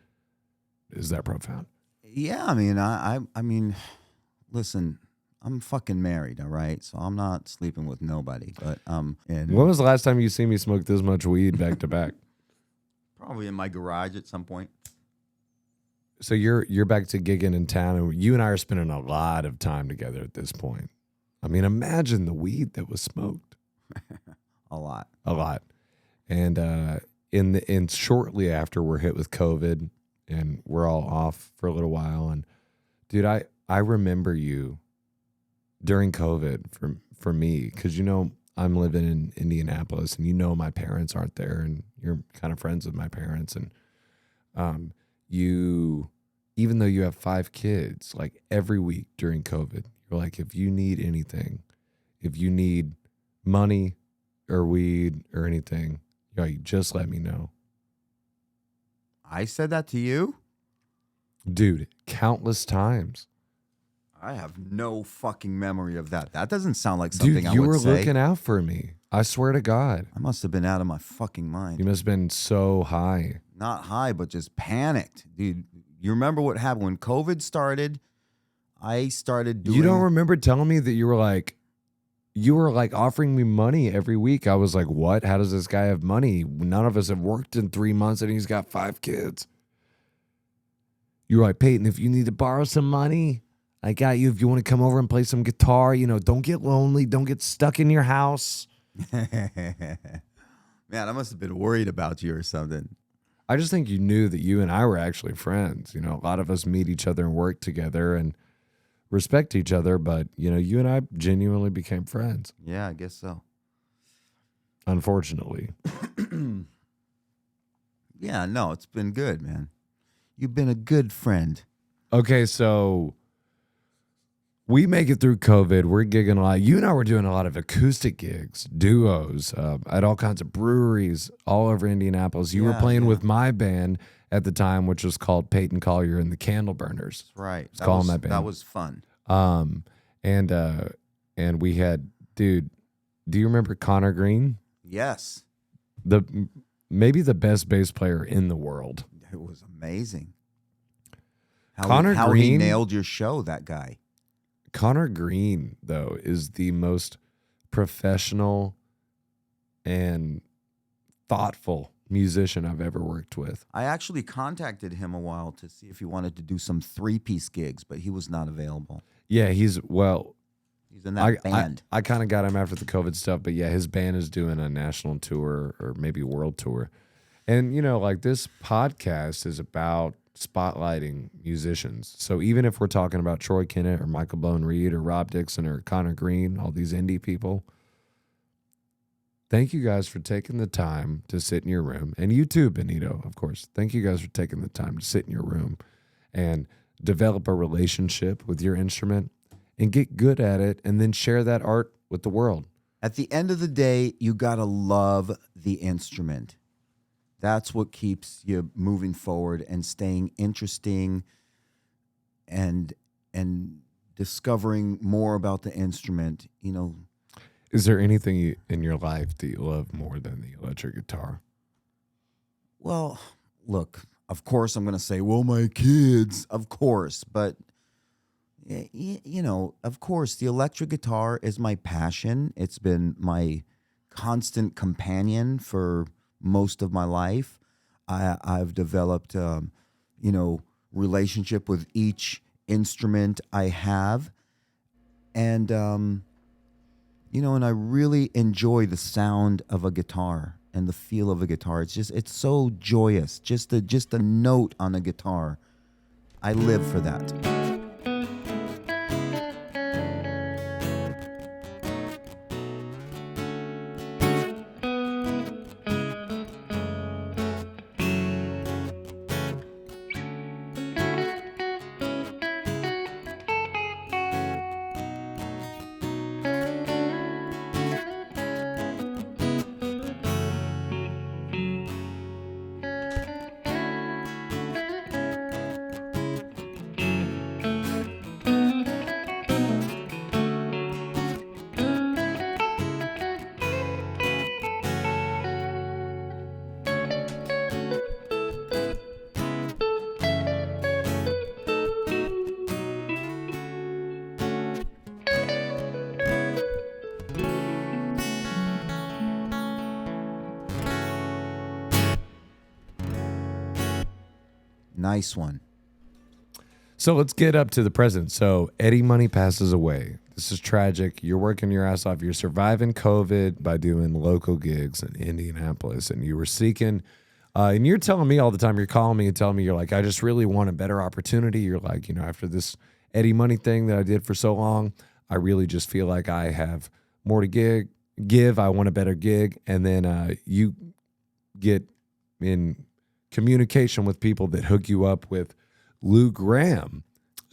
profound? Yeah, I mean, I mean, listen, I'm fucking married, all right? So I'm not sleeping with nobody. But and When was the last time you seen me smoke this much weed back to back? probably in my garage at some point. So you're back to gigging in town, and you and I are spending a lot of time together at this point. I mean, imagine the weed that was smoked. A lot. And in shortly after we're hit with COVID, and we're all off for a little while. And dude, I remember you during COVID for me, because I'm living in Indianapolis, and my parents aren't there, and you're kind of friends with my parents, and you, even though you have 5 kids, like every week during COVID, you're like, if you need anything, if you need money or weed or anything, you just let me know. I said that to you? Dude, countless times. I have no fucking memory of that. That doesn't sound like something Dude, I you would were say. looking out for me. I swear to God. I must have been out of my fucking mind. You must have been so high. Not high, but just panicked. Dude, you remember what happened when COVID started? I started doing... You don't remember telling me that you were like offering me money every week. I was like, what? How does this guy have money? None of us have worked in 3 months and he's got 5 kids. You were like, Payton, if you need to borrow some money, I got you. If you want to come over and play some guitar, don't get lonely. Don't get stuck in your house. Man, I must have been worried about you or something. I just think you knew that you and I were actually friends. A lot of us meet each other and work together and respect each other, but you and I genuinely became friends. Yeah, I guess so. Unfortunately. Yeah, no, it's been good, man. You've been a good friend. Okay, so we make it through COVID. We're gigging a lot. You and I were doing a lot of acoustic gigs, duos, at all kinds of breweries all over Indianapolis. You were playing with my band at the time, which was called Payton Collier and the Candle Burners. Right. Calling my band. That was fun. And we had, dude, do you remember Connor Green? Yes. Maybe the best bass player in the world. It was amazing. Connor he Green nailed your show, that guy. Connor Green, though, is the most professional and thoughtful musician I've ever worked with. I actually contacted him a while to see if he wanted to do some 3-piece gigs, but he was not available. Yeah, he's in that band. I kind of got him after the COVID stuff, but yeah, his band is doing a national tour or maybe world tour. And, this podcast is about spotlighting musicians. So even if we're talking about Troy Kennett or Michael Bone Reed or Rob Dixon or Connor Green, all these indie people, thank you guys for taking the time to sit in your room. And you too, Benito, of course. Thank you guys for taking the time to sit in your room and develop a relationship with your instrument and get good at it and then share that art with the world. At the end of the day, you got to love the instrument. That's what keeps you moving forward and staying interesting and discovering more about the instrument, Is there anything in your life that you love more than the electric guitar? Well, look, of course I'm going to say, well, my kids, of course. But, You know, of course, the electric guitar is my passion. It's been my constant companion for most of my life. I've developed, you know, relationship with each instrument I have. And, you know, and I really enjoy the sound of a guitar and the feel of a guitar. It's so joyous. Just a note on a guitar. I live for that. Nice one. So let's get up to the present. So Eddie Money passes away. This is tragic. You're working your ass off. You're surviving COVID by doing local gigs in Indianapolis, and you were seeking. And you're telling me all the time. You're calling me and telling me you're like, I just really want a better opportunity. You're like, you know, after this Eddie Money thing that I did for so long, I really just feel like I have more to give. I want a better gig, and then you get in communication with people that hook you up with Lou Gramm.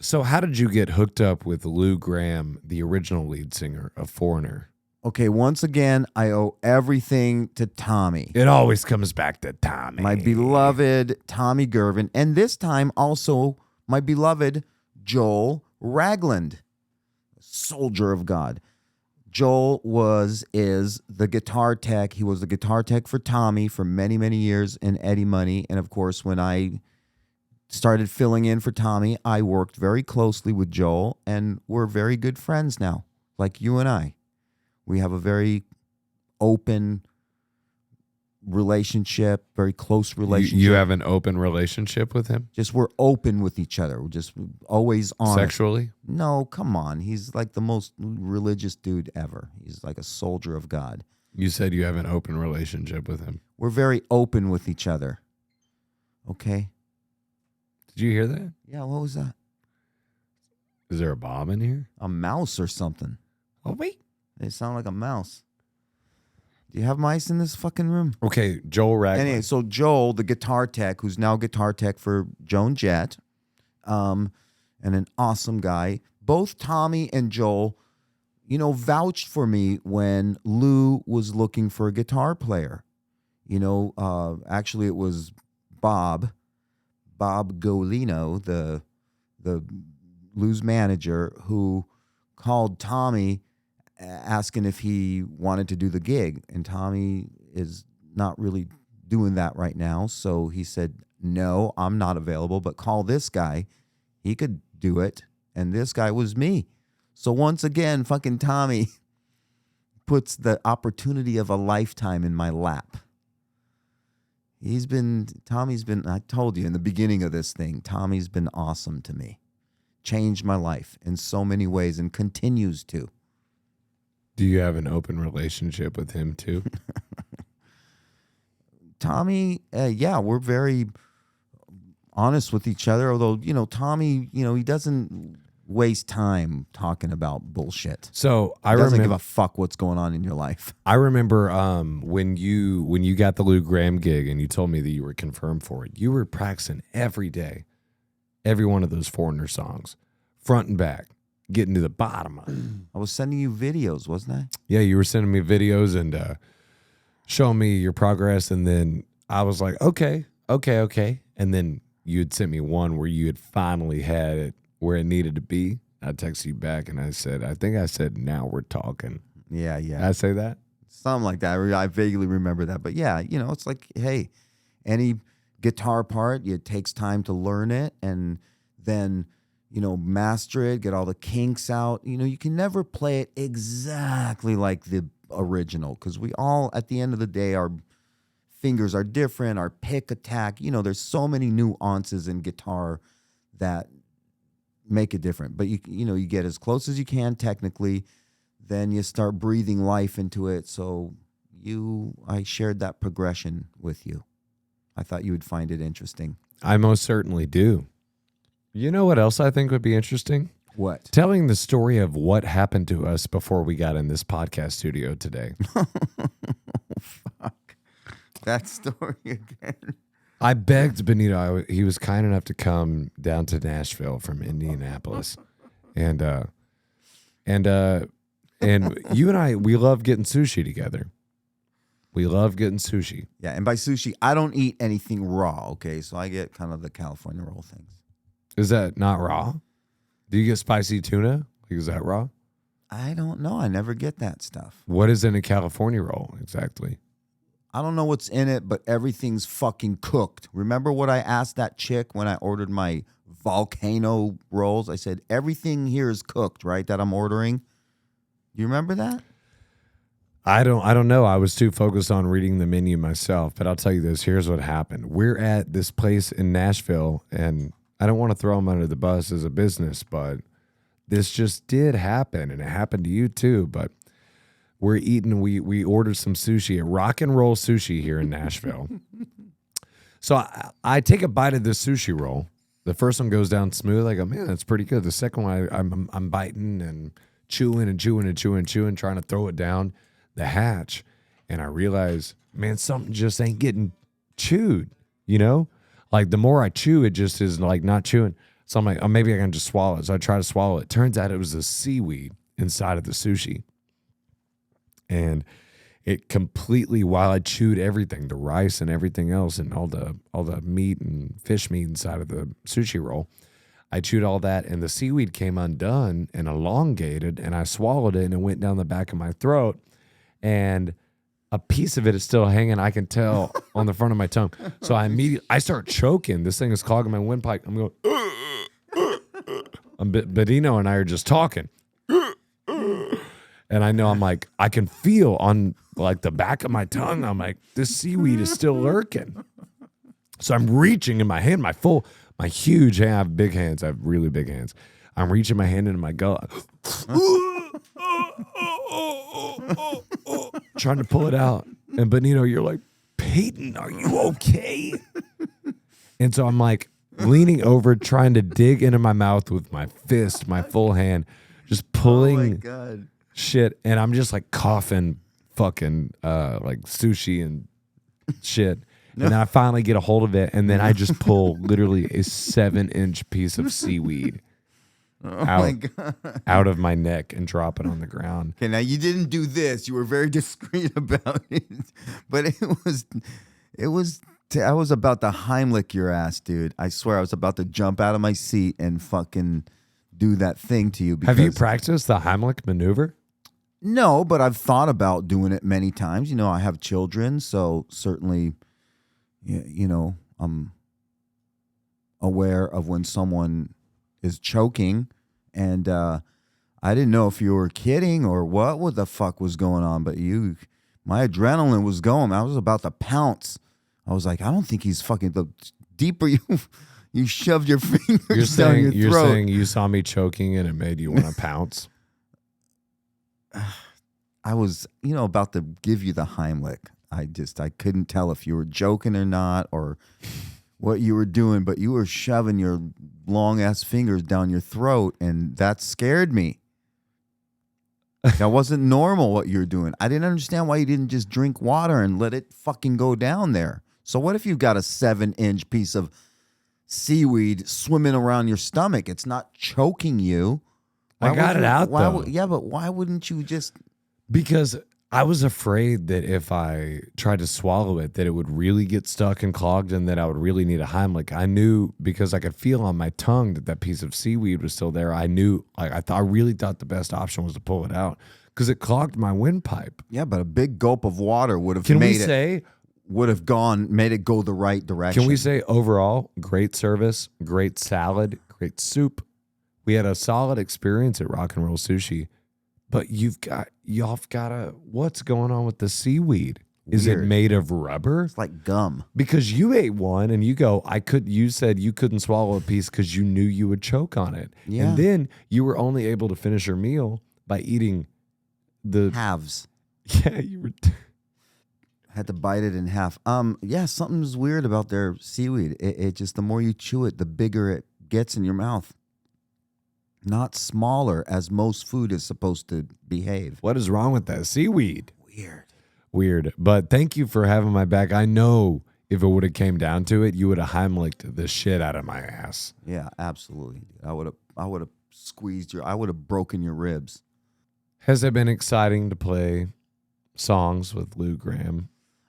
So how did you get hooked up with Lou Gramm, the original lead singer of Foreigner? Okay, once again, I owe everything to Tommy. It always comes back to Tommy. My beloved Tommy Gervin, and this time also my beloved Joel Ragland, soldier of God. Joel is the guitar tech. He was the guitar tech for Tommy for many, many years in Eddie Money. And of course, when I started filling in for Tommy, I worked very closely with Joel, and we're very good friends now, like you and I. We have a very open relationship, very close relationship. You have an open relationship with him? Just we're open with each other. We're just always honest. Sexually? No, come on. He's like the most religious dude ever. He's like a soldier of God. You said you have an open relationship with him. We're very open with each other. Okay? Did you hear that? Yeah, what was that? Is there a bomb in here? A mouse or something. Oh, wait. They sound like a mouse. Do you have mice in this fucking room? Okay, Joel Ragland. Anyway, so Joel, the guitar tech, who's now guitar tech for Joan Jett, and an awesome guy. Both Tommy and Joel, you know, vouched for me when Lou was looking for a guitar player. You know, actually it was Bob Golino, the Lou's manager, who called Tommy asking if he wanted to do the gig, and Tommy is not really doing that right now, so he said, no, I'm not available, but call this guy. He could do it, and this guy was me. So once again, fucking Tommy puts the opportunity of a lifetime in my lap. Tommy's been, I told you in the beginning of this thing, Tommy's been awesome to me. Changed my life in so many ways and continues to. Do you have an open relationship with him too? Tommy, yeah, we're very honest with each other. Although, you know, Tommy, you know, he doesn't waste time talking about bullshit. So He doesn't give a fuck what's going on in your life. I remember when you got the Lou Gramm gig and you told me that you were confirmed for it. You were practicing every day, every one of those Foreigner songs, front and back, getting to the bottom of it. I was sending you videos, wasn't I? Yeah, you were sending me videos and showing me your progress, and then I was like, okay. And then you had sent me one where you had finally had it where it needed to be. I texted you back and I think I said, now we're talking. Yeah. Did I say that? Something like that. I vaguely remember that. But yeah, you know, it's like, hey, any guitar part, it takes time to learn it. And then, master it, get all the kinks out. You can never play it exactly like the original because we all, at the end of the day, our fingers are different, our pick attack. There's so many nuances in guitar that make it different. But you get as close as you can technically, then you start breathing life into it. So I shared that progression with you. I thought you would find it interesting. I most certainly do. You know what else I think would be interesting? What? Telling the story of what happened to us before we got in this podcast studio today. Fuck. That story again. I begged Benito. He was kind enough to come down to Nashville from Indianapolis. And you and I, we love getting sushi together. We love getting sushi. Yeah, and by sushi, I don't eat anything raw, okay? So I get kind of the California roll things. Is that not raw? Do you get spicy tuna? Like, is that raw? I don't know. I never get that stuff. What is in a California roll exactly? I don't know what's in it, but everything's fucking cooked. Remember what I asked that chick when I ordered my volcano rolls? I said, everything here is cooked, right, that I'm ordering? You remember that? I don't know. I was too focused on reading the menu myself, but I'll tell you this. Here's what happened. We're at this place in Nashville, and I don't want to throw them under the bus as a business, but this just did happen, and it happened to you too. But we're eating, we ordered some sushi at Rock and Roll Sushi here in Nashville. So I take a bite of this sushi roll. The first one goes down smooth. I go, man, that's pretty good. The second one, I'm biting and chewing and chewing and chewing and chewing, trying to throw it down the hatch. And I realize, man, something just ain't getting chewed, Like the more I chew, it just is like not chewing. So I'm like, oh, maybe I can just swallow it. So I try to swallow it. Turns out it was the seaweed inside of the sushi. And it completely, while I chewed everything, the rice and everything else and all the meat and fish meat inside of the sushi roll, I chewed all that and the seaweed came undone and elongated and I swallowed it and it went down the back of my throat. And a piece of it is still hanging. I can tell on the front of my tongue. So I start choking. This thing is clogging my windpipe. I'm going, Benito and I are just talking. And I know I'm like, I can feel on like the back of my tongue. I'm like, this seaweed is still lurking. So I'm reaching in my hand, my huge hand. I have big hands. I have really big hands. I'm reaching my hand into my gullet. Trying to pull it out. And Benito, you're like, Payton, are you okay? And so I'm like leaning over, trying to dig into my mouth with my fist, my full hand, just pulling Oh my God. shit. And I'm just like coughing fucking like sushi and shit. And then I finally get a hold of it. And then I just pull literally a 7-inch piece of seaweed out of my neck and drop it on the ground. Okay, now you didn't do this. You were very discreet about it. But I was about to Heimlich your ass, dude. I swear I was about to jump out of my seat and fucking do that thing to you. Have you practiced the Heimlich maneuver? No, but I've thought about doing it many times. I have children, so certainly, I'm aware of when someone is choking, and I didn't know if you were kidding or what the fuck was going on, but my adrenaline was going. I was about to pounce. I was like, I don't think he's fucking. The deeper you shoved your fingers down your throat. You're saying you saw me choking and it made you want to pounce? I was, about to give you the Heimlich. I couldn't tell if you were joking or not or what you were doing, but you were shoving your long ass fingers down your throat, and that scared me. That wasn't normal what you were doing. I didn't understand why you didn't just drink water and let it fucking go down there. So what if you've got a 7-inch piece of seaweed swimming around your stomach? It's not choking you. I got it out though. Yeah, but why wouldn't you just? Because I was afraid that if I tried to swallow it, that it would really get stuck and clogged and that I would really need a Heimlich. I knew because I could feel on my tongue that piece of seaweed was still there. I knew, I really thought the best option was to pull it out because it clogged my windpipe. Yeah, but a big gulp of water would have made it go the right direction. Can we say overall, great service, great salad, great soup, We had a solid experience at Rock and Roll Sushi, but y'all got what's going on with the seaweed? Is it Weird. made of rubber? It's like gum. Because you ate one and you said you couldn't swallow a piece because you knew you would choke on it. Yeah. And then you were only able to finish your meal by eating the Halves. Yeah, you were Had to bite it in half. Yeah, something's weird about their seaweed. It just, the more you chew it, the bigger it gets in your mouth. Not smaller as most food is supposed to behave. What is wrong with that seaweed? Weird. But thank you for having my back. I know if it would have came down to it, you would have Heimlicked the shit out of my ass. Yeah, absolutely. I would have squeezed I would have broken your ribs. Has it been exciting to play songs with Lou Gramm?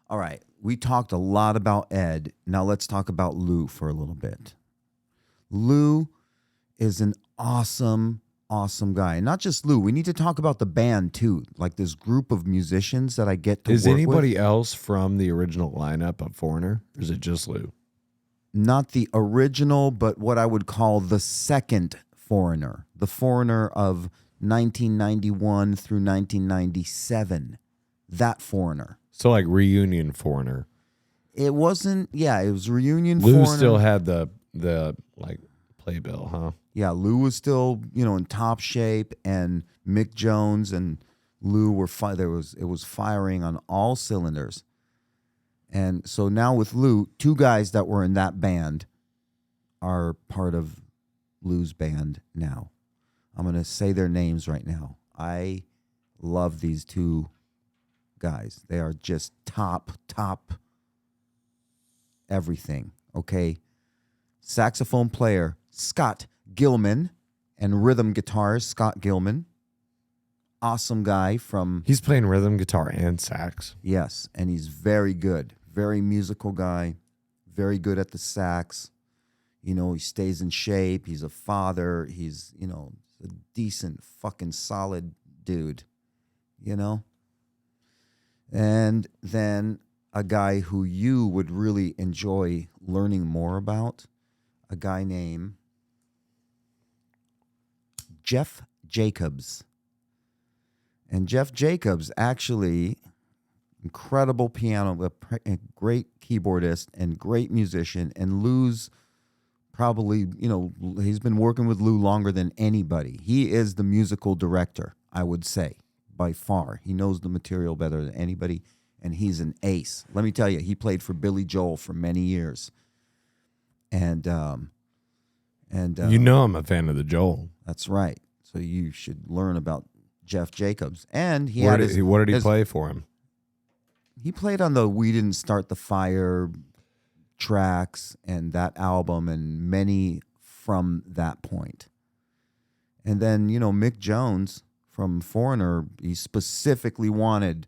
All right. We talked a lot about Ed. Now let's talk about Lou for a little bit. Lou is an awesome guy. And not just Lou. We need to talk about the band too. Like this group of musicians that I get to Is work anybody with. else from the original lineup of Foreigner? Or is it just Lou? Not the original, but what I would call the second Foreigner. The Foreigner of 1991 through 1997. That Foreigner. So like reunion Foreigner. It wasn't, it was reunion Lou Foreigner. still had the like playbill, huh? Yeah, Lou was still, in top shape, and Mick Jones and Lou were it was firing on all cylinders. And so now with Lou, two guys that were in that band are part of Lou's band now. I'm going to say their names right now. I love these two guys. They are just top everything, okay? Saxophone player Scott Gilman and rhythm guitarist Scott Gilman. Awesome guy from... He's playing rhythm guitar and sax. Yes, and he's very good. Very musical guy. Very good at the sax. He stays in shape. He's a father. He's, a decent, fucking solid dude. And then a guy who you would really enjoy learning more about, a guy named Jeff Jacobs. And Jeff Jacobs, actually, incredible piano, a great keyboardist and great musician. And Lou's probably, he's been working with Lou longer than anybody. He is the musical director, I would say, by far. He knows the material better than anybody, and he's an ace. Let me tell you, he played for Billy Joel for many years. And I'm a fan of the Joel. That's right. So you should learn about Jeff Jacobs. And What did he play for him? He played on the We Didn't Start the Fire tracks and that album and many from that point. And then, Mick Jones from Foreigner, he specifically wanted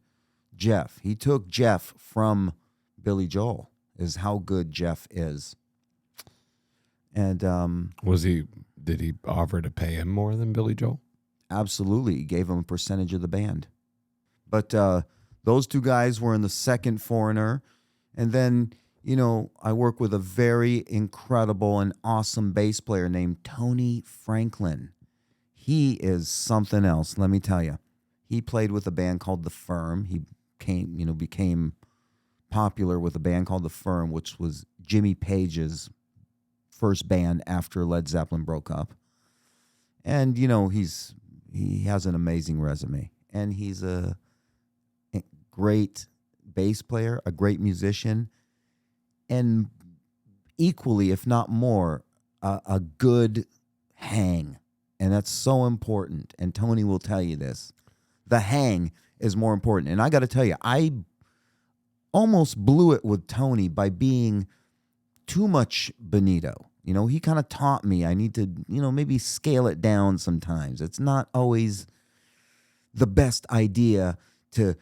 Jeff. He took Jeff from Billy Joel, is how good Jeff is. And did he offer to pay him more than Billy Joel? Absolutely. He gave him a percentage of the band. But those two guys were in the second Foreigner. And then, I work with a very incredible and awesome bass player named Tony Franklin. He is something else, let me tell you. He played with a band called The Firm. He became popular with a band called The Firm, which was Jimmy Page's first band after Led Zeppelin broke up. And, he has an amazing resume. And he's a great bass player, a great musician, and equally, if not more, a good hang. And that's so important. And Tony will tell you this. The hang is more important. And I got to tell you, I almost blew it with Tony by being too much Benito. He kind of taught me I need to, maybe scale it down sometimes. It's not always the best idea to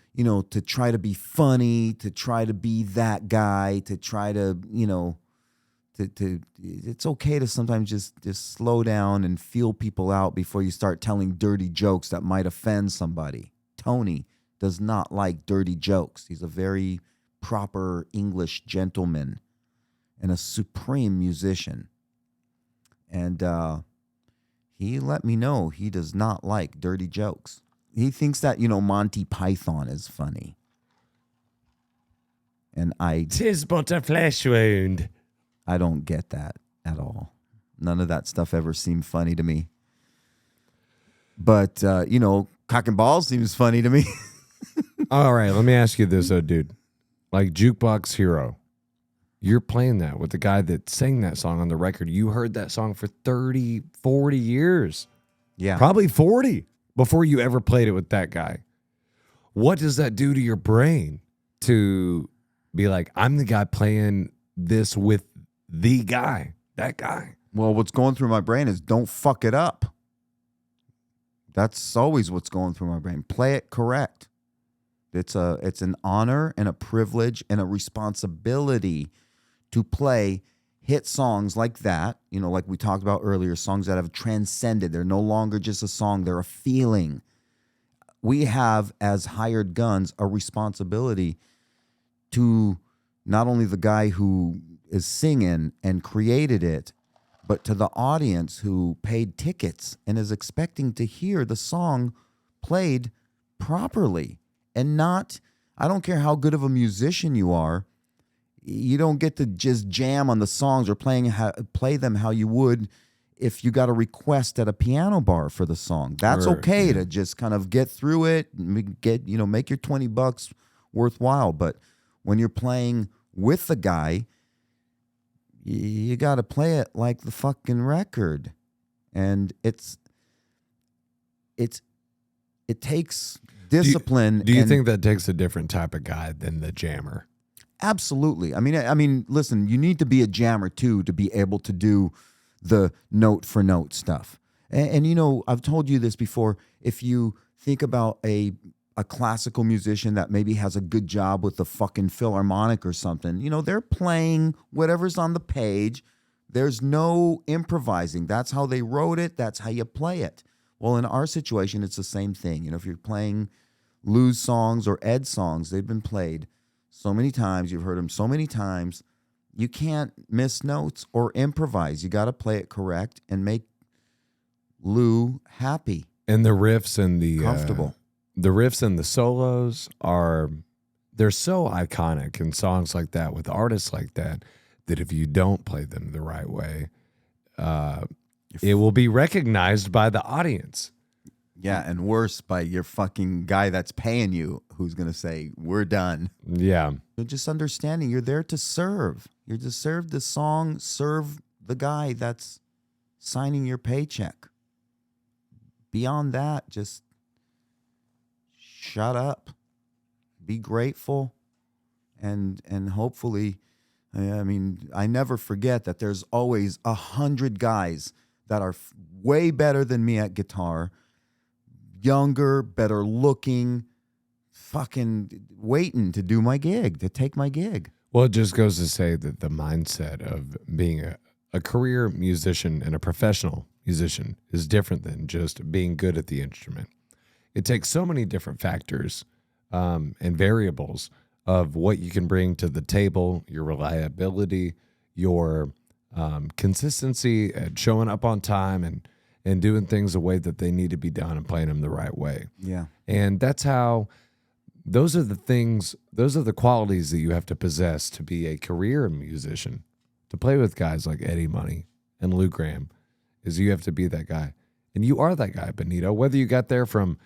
try to be funny, to try to be that guy, to try to, it's okay to sometimes just slow down and feel people out before you start telling dirty jokes that might offend somebody. Tony does not like dirty jokes. He's a very proper English gentleman and a supreme musician. And he let me know he does not like dirty jokes. He thinks that, Monty Python is funny. And I 'Tis but a flesh wound. don't get that at all. None of that stuff ever seemed funny to me. But, cock and balls seems funny to me. All right, let me ask you this, though, dude. Like Jukebox Hero, you're playing that with the guy that sang that song on the record. You heard that song for 30, 40 years. Yeah. Probably 40 before you ever played it with that guy. What does that do to your brain to be like, I'm the guy playing this with the guy, that guy? Well, what's going through my brain is don't fuck it up. That's always what's going through my brain. Play it correct. It's an honor and a privilege and a responsibility to play hit songs like that, like we talked about earlier, songs that have transcended. They're no longer just a song, they're a feeling. We have, as hired guns, a responsibility to not only the guy who is singing and created it, but to the audience who paid tickets and is expecting to hear the song played properly. And not, I don't care how good of a musician you are, you don't get to just jam on the songs or play them how you would if you got a request at a piano bar for the song. That's okay to just kind of get through it, make your $20 worthwhile. But when you're playing with the guy, you got to play it like the fucking record. And it takes discipline. Do you think that takes a different type of guy than the jammer? Absolutely. I mean, listen, you need to be a jammer too to be able to do the note for note stuff. And I've told you this before. If you think about a classical musician that maybe has a good job with the fucking Philharmonic or something, they're playing whatever's on the page. There's no improvising. That's how they wrote it. That's how you play it. Well, in our situation, it's the same thing. If you're playing Lou's songs or Ed's songs, they've been played so many times. You've heard them so many times. You can't miss notes or improvise. You got to play it correct and make Lou happy. And the riffs and the comfortable. The riffs and the solos they're so iconic in songs like that with artists like that if you don't play them the right way, it will be recognized by the audience. Yeah, and worse, by your fucking guy that's paying you, who's going to say, we're done. Yeah. You're just understanding you're there to serve. You're to serve the song, serve the guy that's signing your paycheck. Beyond that, just shut up. Be grateful. And hopefully, I never forget that there's always 100 guys that are way better than me at guitar, younger, better looking, fucking waiting to do my gig, to take my gig. Well, it just goes to say that the mindset of being a career musician and a professional musician is different than just being good at the instrument. It takes so many different factors and variables of what you can bring to the table, your reliability, your consistency at showing up on time and doing things the way that they need to be done and playing them the right way. Yeah. And that's how, those are the qualities that you have to possess to be a career musician. To play with guys like Eddie Money and Lou Gramm, is you have to be that guy. And you are that guy, Benito. Whether you got there from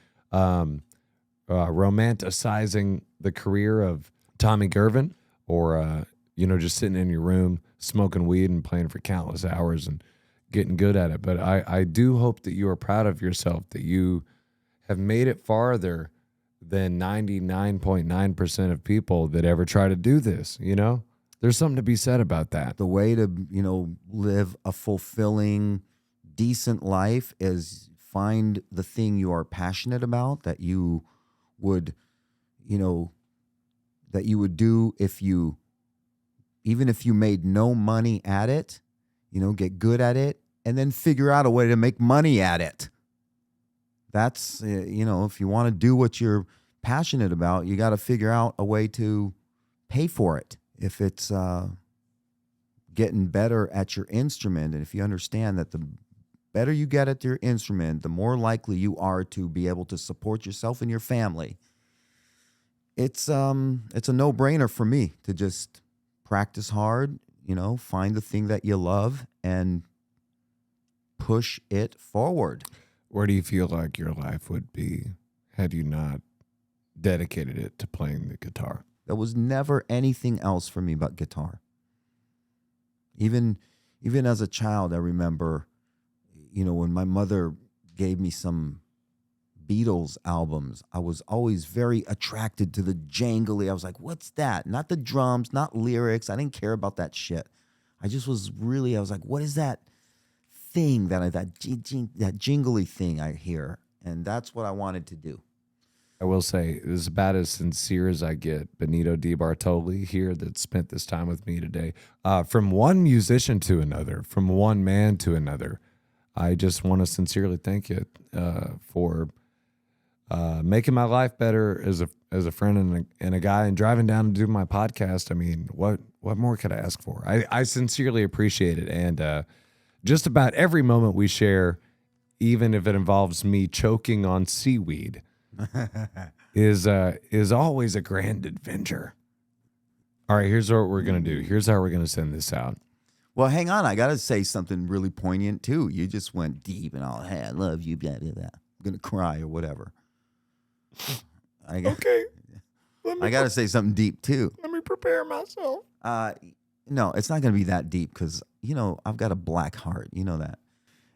romanticizing the career of Tommy Gervin or, just sitting in your room smoking weed and playing for countless hours and getting good at it. But I do hope that you are proud of yourself, that you have made it farther than 99.9% of people that ever try to do this, There's something to be said about that. The way to, live a fulfilling, decent life is find the thing you are passionate about that you would, that you would do even if you made no money at it, get good at it and then figure out a way to make money at it. That's, if you want to do what you're passionate about, you got to figure out a way to pay for it. If it's getting better at your instrument, and if you understand that the better you get at your instrument, the more likely you are to be able to support yourself and your family. It's a no-brainer for me to just practice hard, find the thing that you love and push it forward. Where do you feel like your life would be had you not dedicated it to playing the guitar? There was never anything else for me but guitar. Even as a child, I remember, when my mother gave me some Beatles albums, I was always very attracted to the jangly. I was like, what's that? Not the drums, not lyrics. I didn't care about that shit. I was like, what is that thing, that jingly thing I hear? And that's what I wanted to do. I will say, it is about as sincere as I get. Benito Dibartoli here that spent this time with me today. From one musician to another, from one man to another, I just want to sincerely thank you for making my life better as a friend and a guy, and driving down to do my podcast. I mean, what more could I ask for? I sincerely appreciate it, and just about every moment we share, even if it involves me choking on seaweed, is always a grand adventure. All right, here's what we're gonna do. Here's how we're gonna send this out. Well, hang on. I got to say something really poignant, too. You just went deep and all, hey, I love you, blah, blah, blah. I'm going to cry or whatever. Okay. I got to say something deep, too. Let me prepare myself. No, it's not going to be that deep because, I've got a black heart. You know that.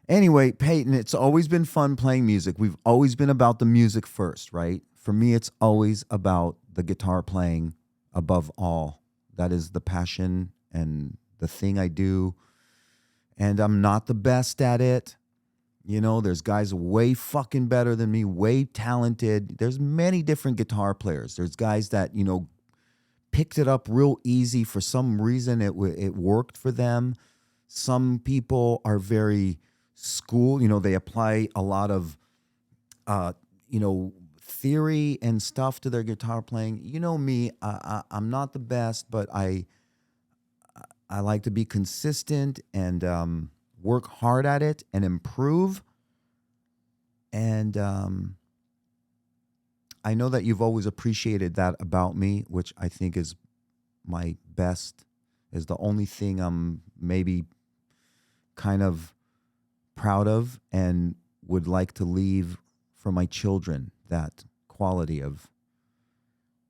Anyway, Payton, it's always been fun playing music. We've always been about the music first, right? For me, it's always about the guitar playing above all. That is the passion and the thing I do, and I'm not the best at it. There's guys way fucking better than me, way talented. There's many different guitar players. There's guys that, picked it up real easy. For some reason, it worked for them. Some people are very school. They apply a lot of, theory and stuff to their guitar playing. Me, I'm not the best, but I like to be consistent and work hard at it and improve. And I know that you've always appreciated that about me, which I think is my best, is the only thing I'm maybe kind of proud of and would like to leave for my children, that quality of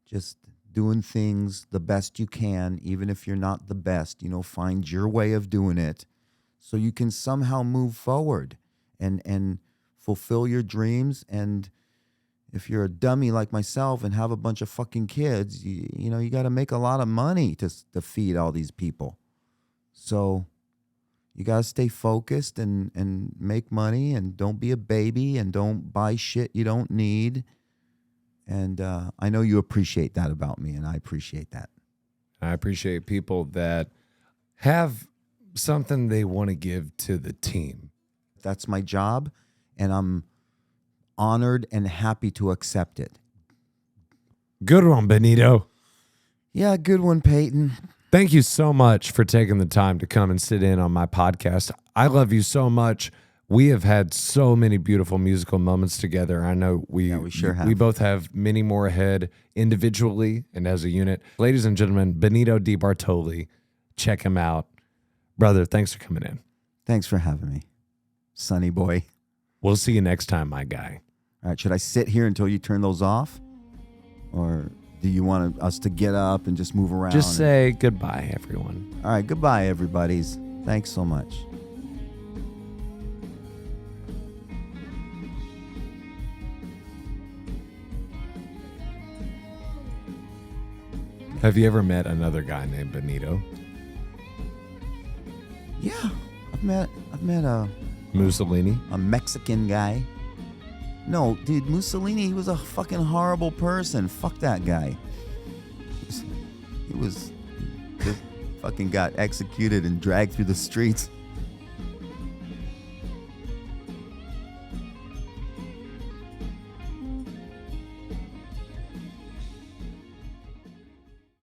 just doing things the best you can, even if you're not the best, find your way of doing it so you can somehow move forward and fulfill your dreams. And if you're a dummy like myself and have a bunch of fucking kids, you got to make a lot of money to feed all these people. So you got to stay focused and make money, and don't be a baby, and don't buy shit you don't need. And I know you appreciate that about me, and I appreciate that. I appreciate people that have something they want to give to the team. That's my job, and I'm honored and happy to accept it. Good one, Benito. Yeah, good one, Payton. Thank you so much for taking the time to come and sit in on my podcast. I love you so much. We have had so many beautiful musical moments together. I know we sure have. We both have many more ahead individually and as a unit. Ladies and gentlemen, Benito Dibartoli. Check him out. Brother, thanks for coming in. Thanks for having me, Sonny boy. We'll see you next time, my guy. All right, should I sit here until you turn those off? Or do you want us to get up and just move around? Just say goodbye, everyone. All right, goodbye, everybody's. Thanks so much. Have you ever met another guy named Benito? Yeah, I've met a Mussolini? a Mexican guy. No, dude, Mussolini, he was a fucking horrible person. Fuck that guy. He was just fucking got executed and dragged through the streets.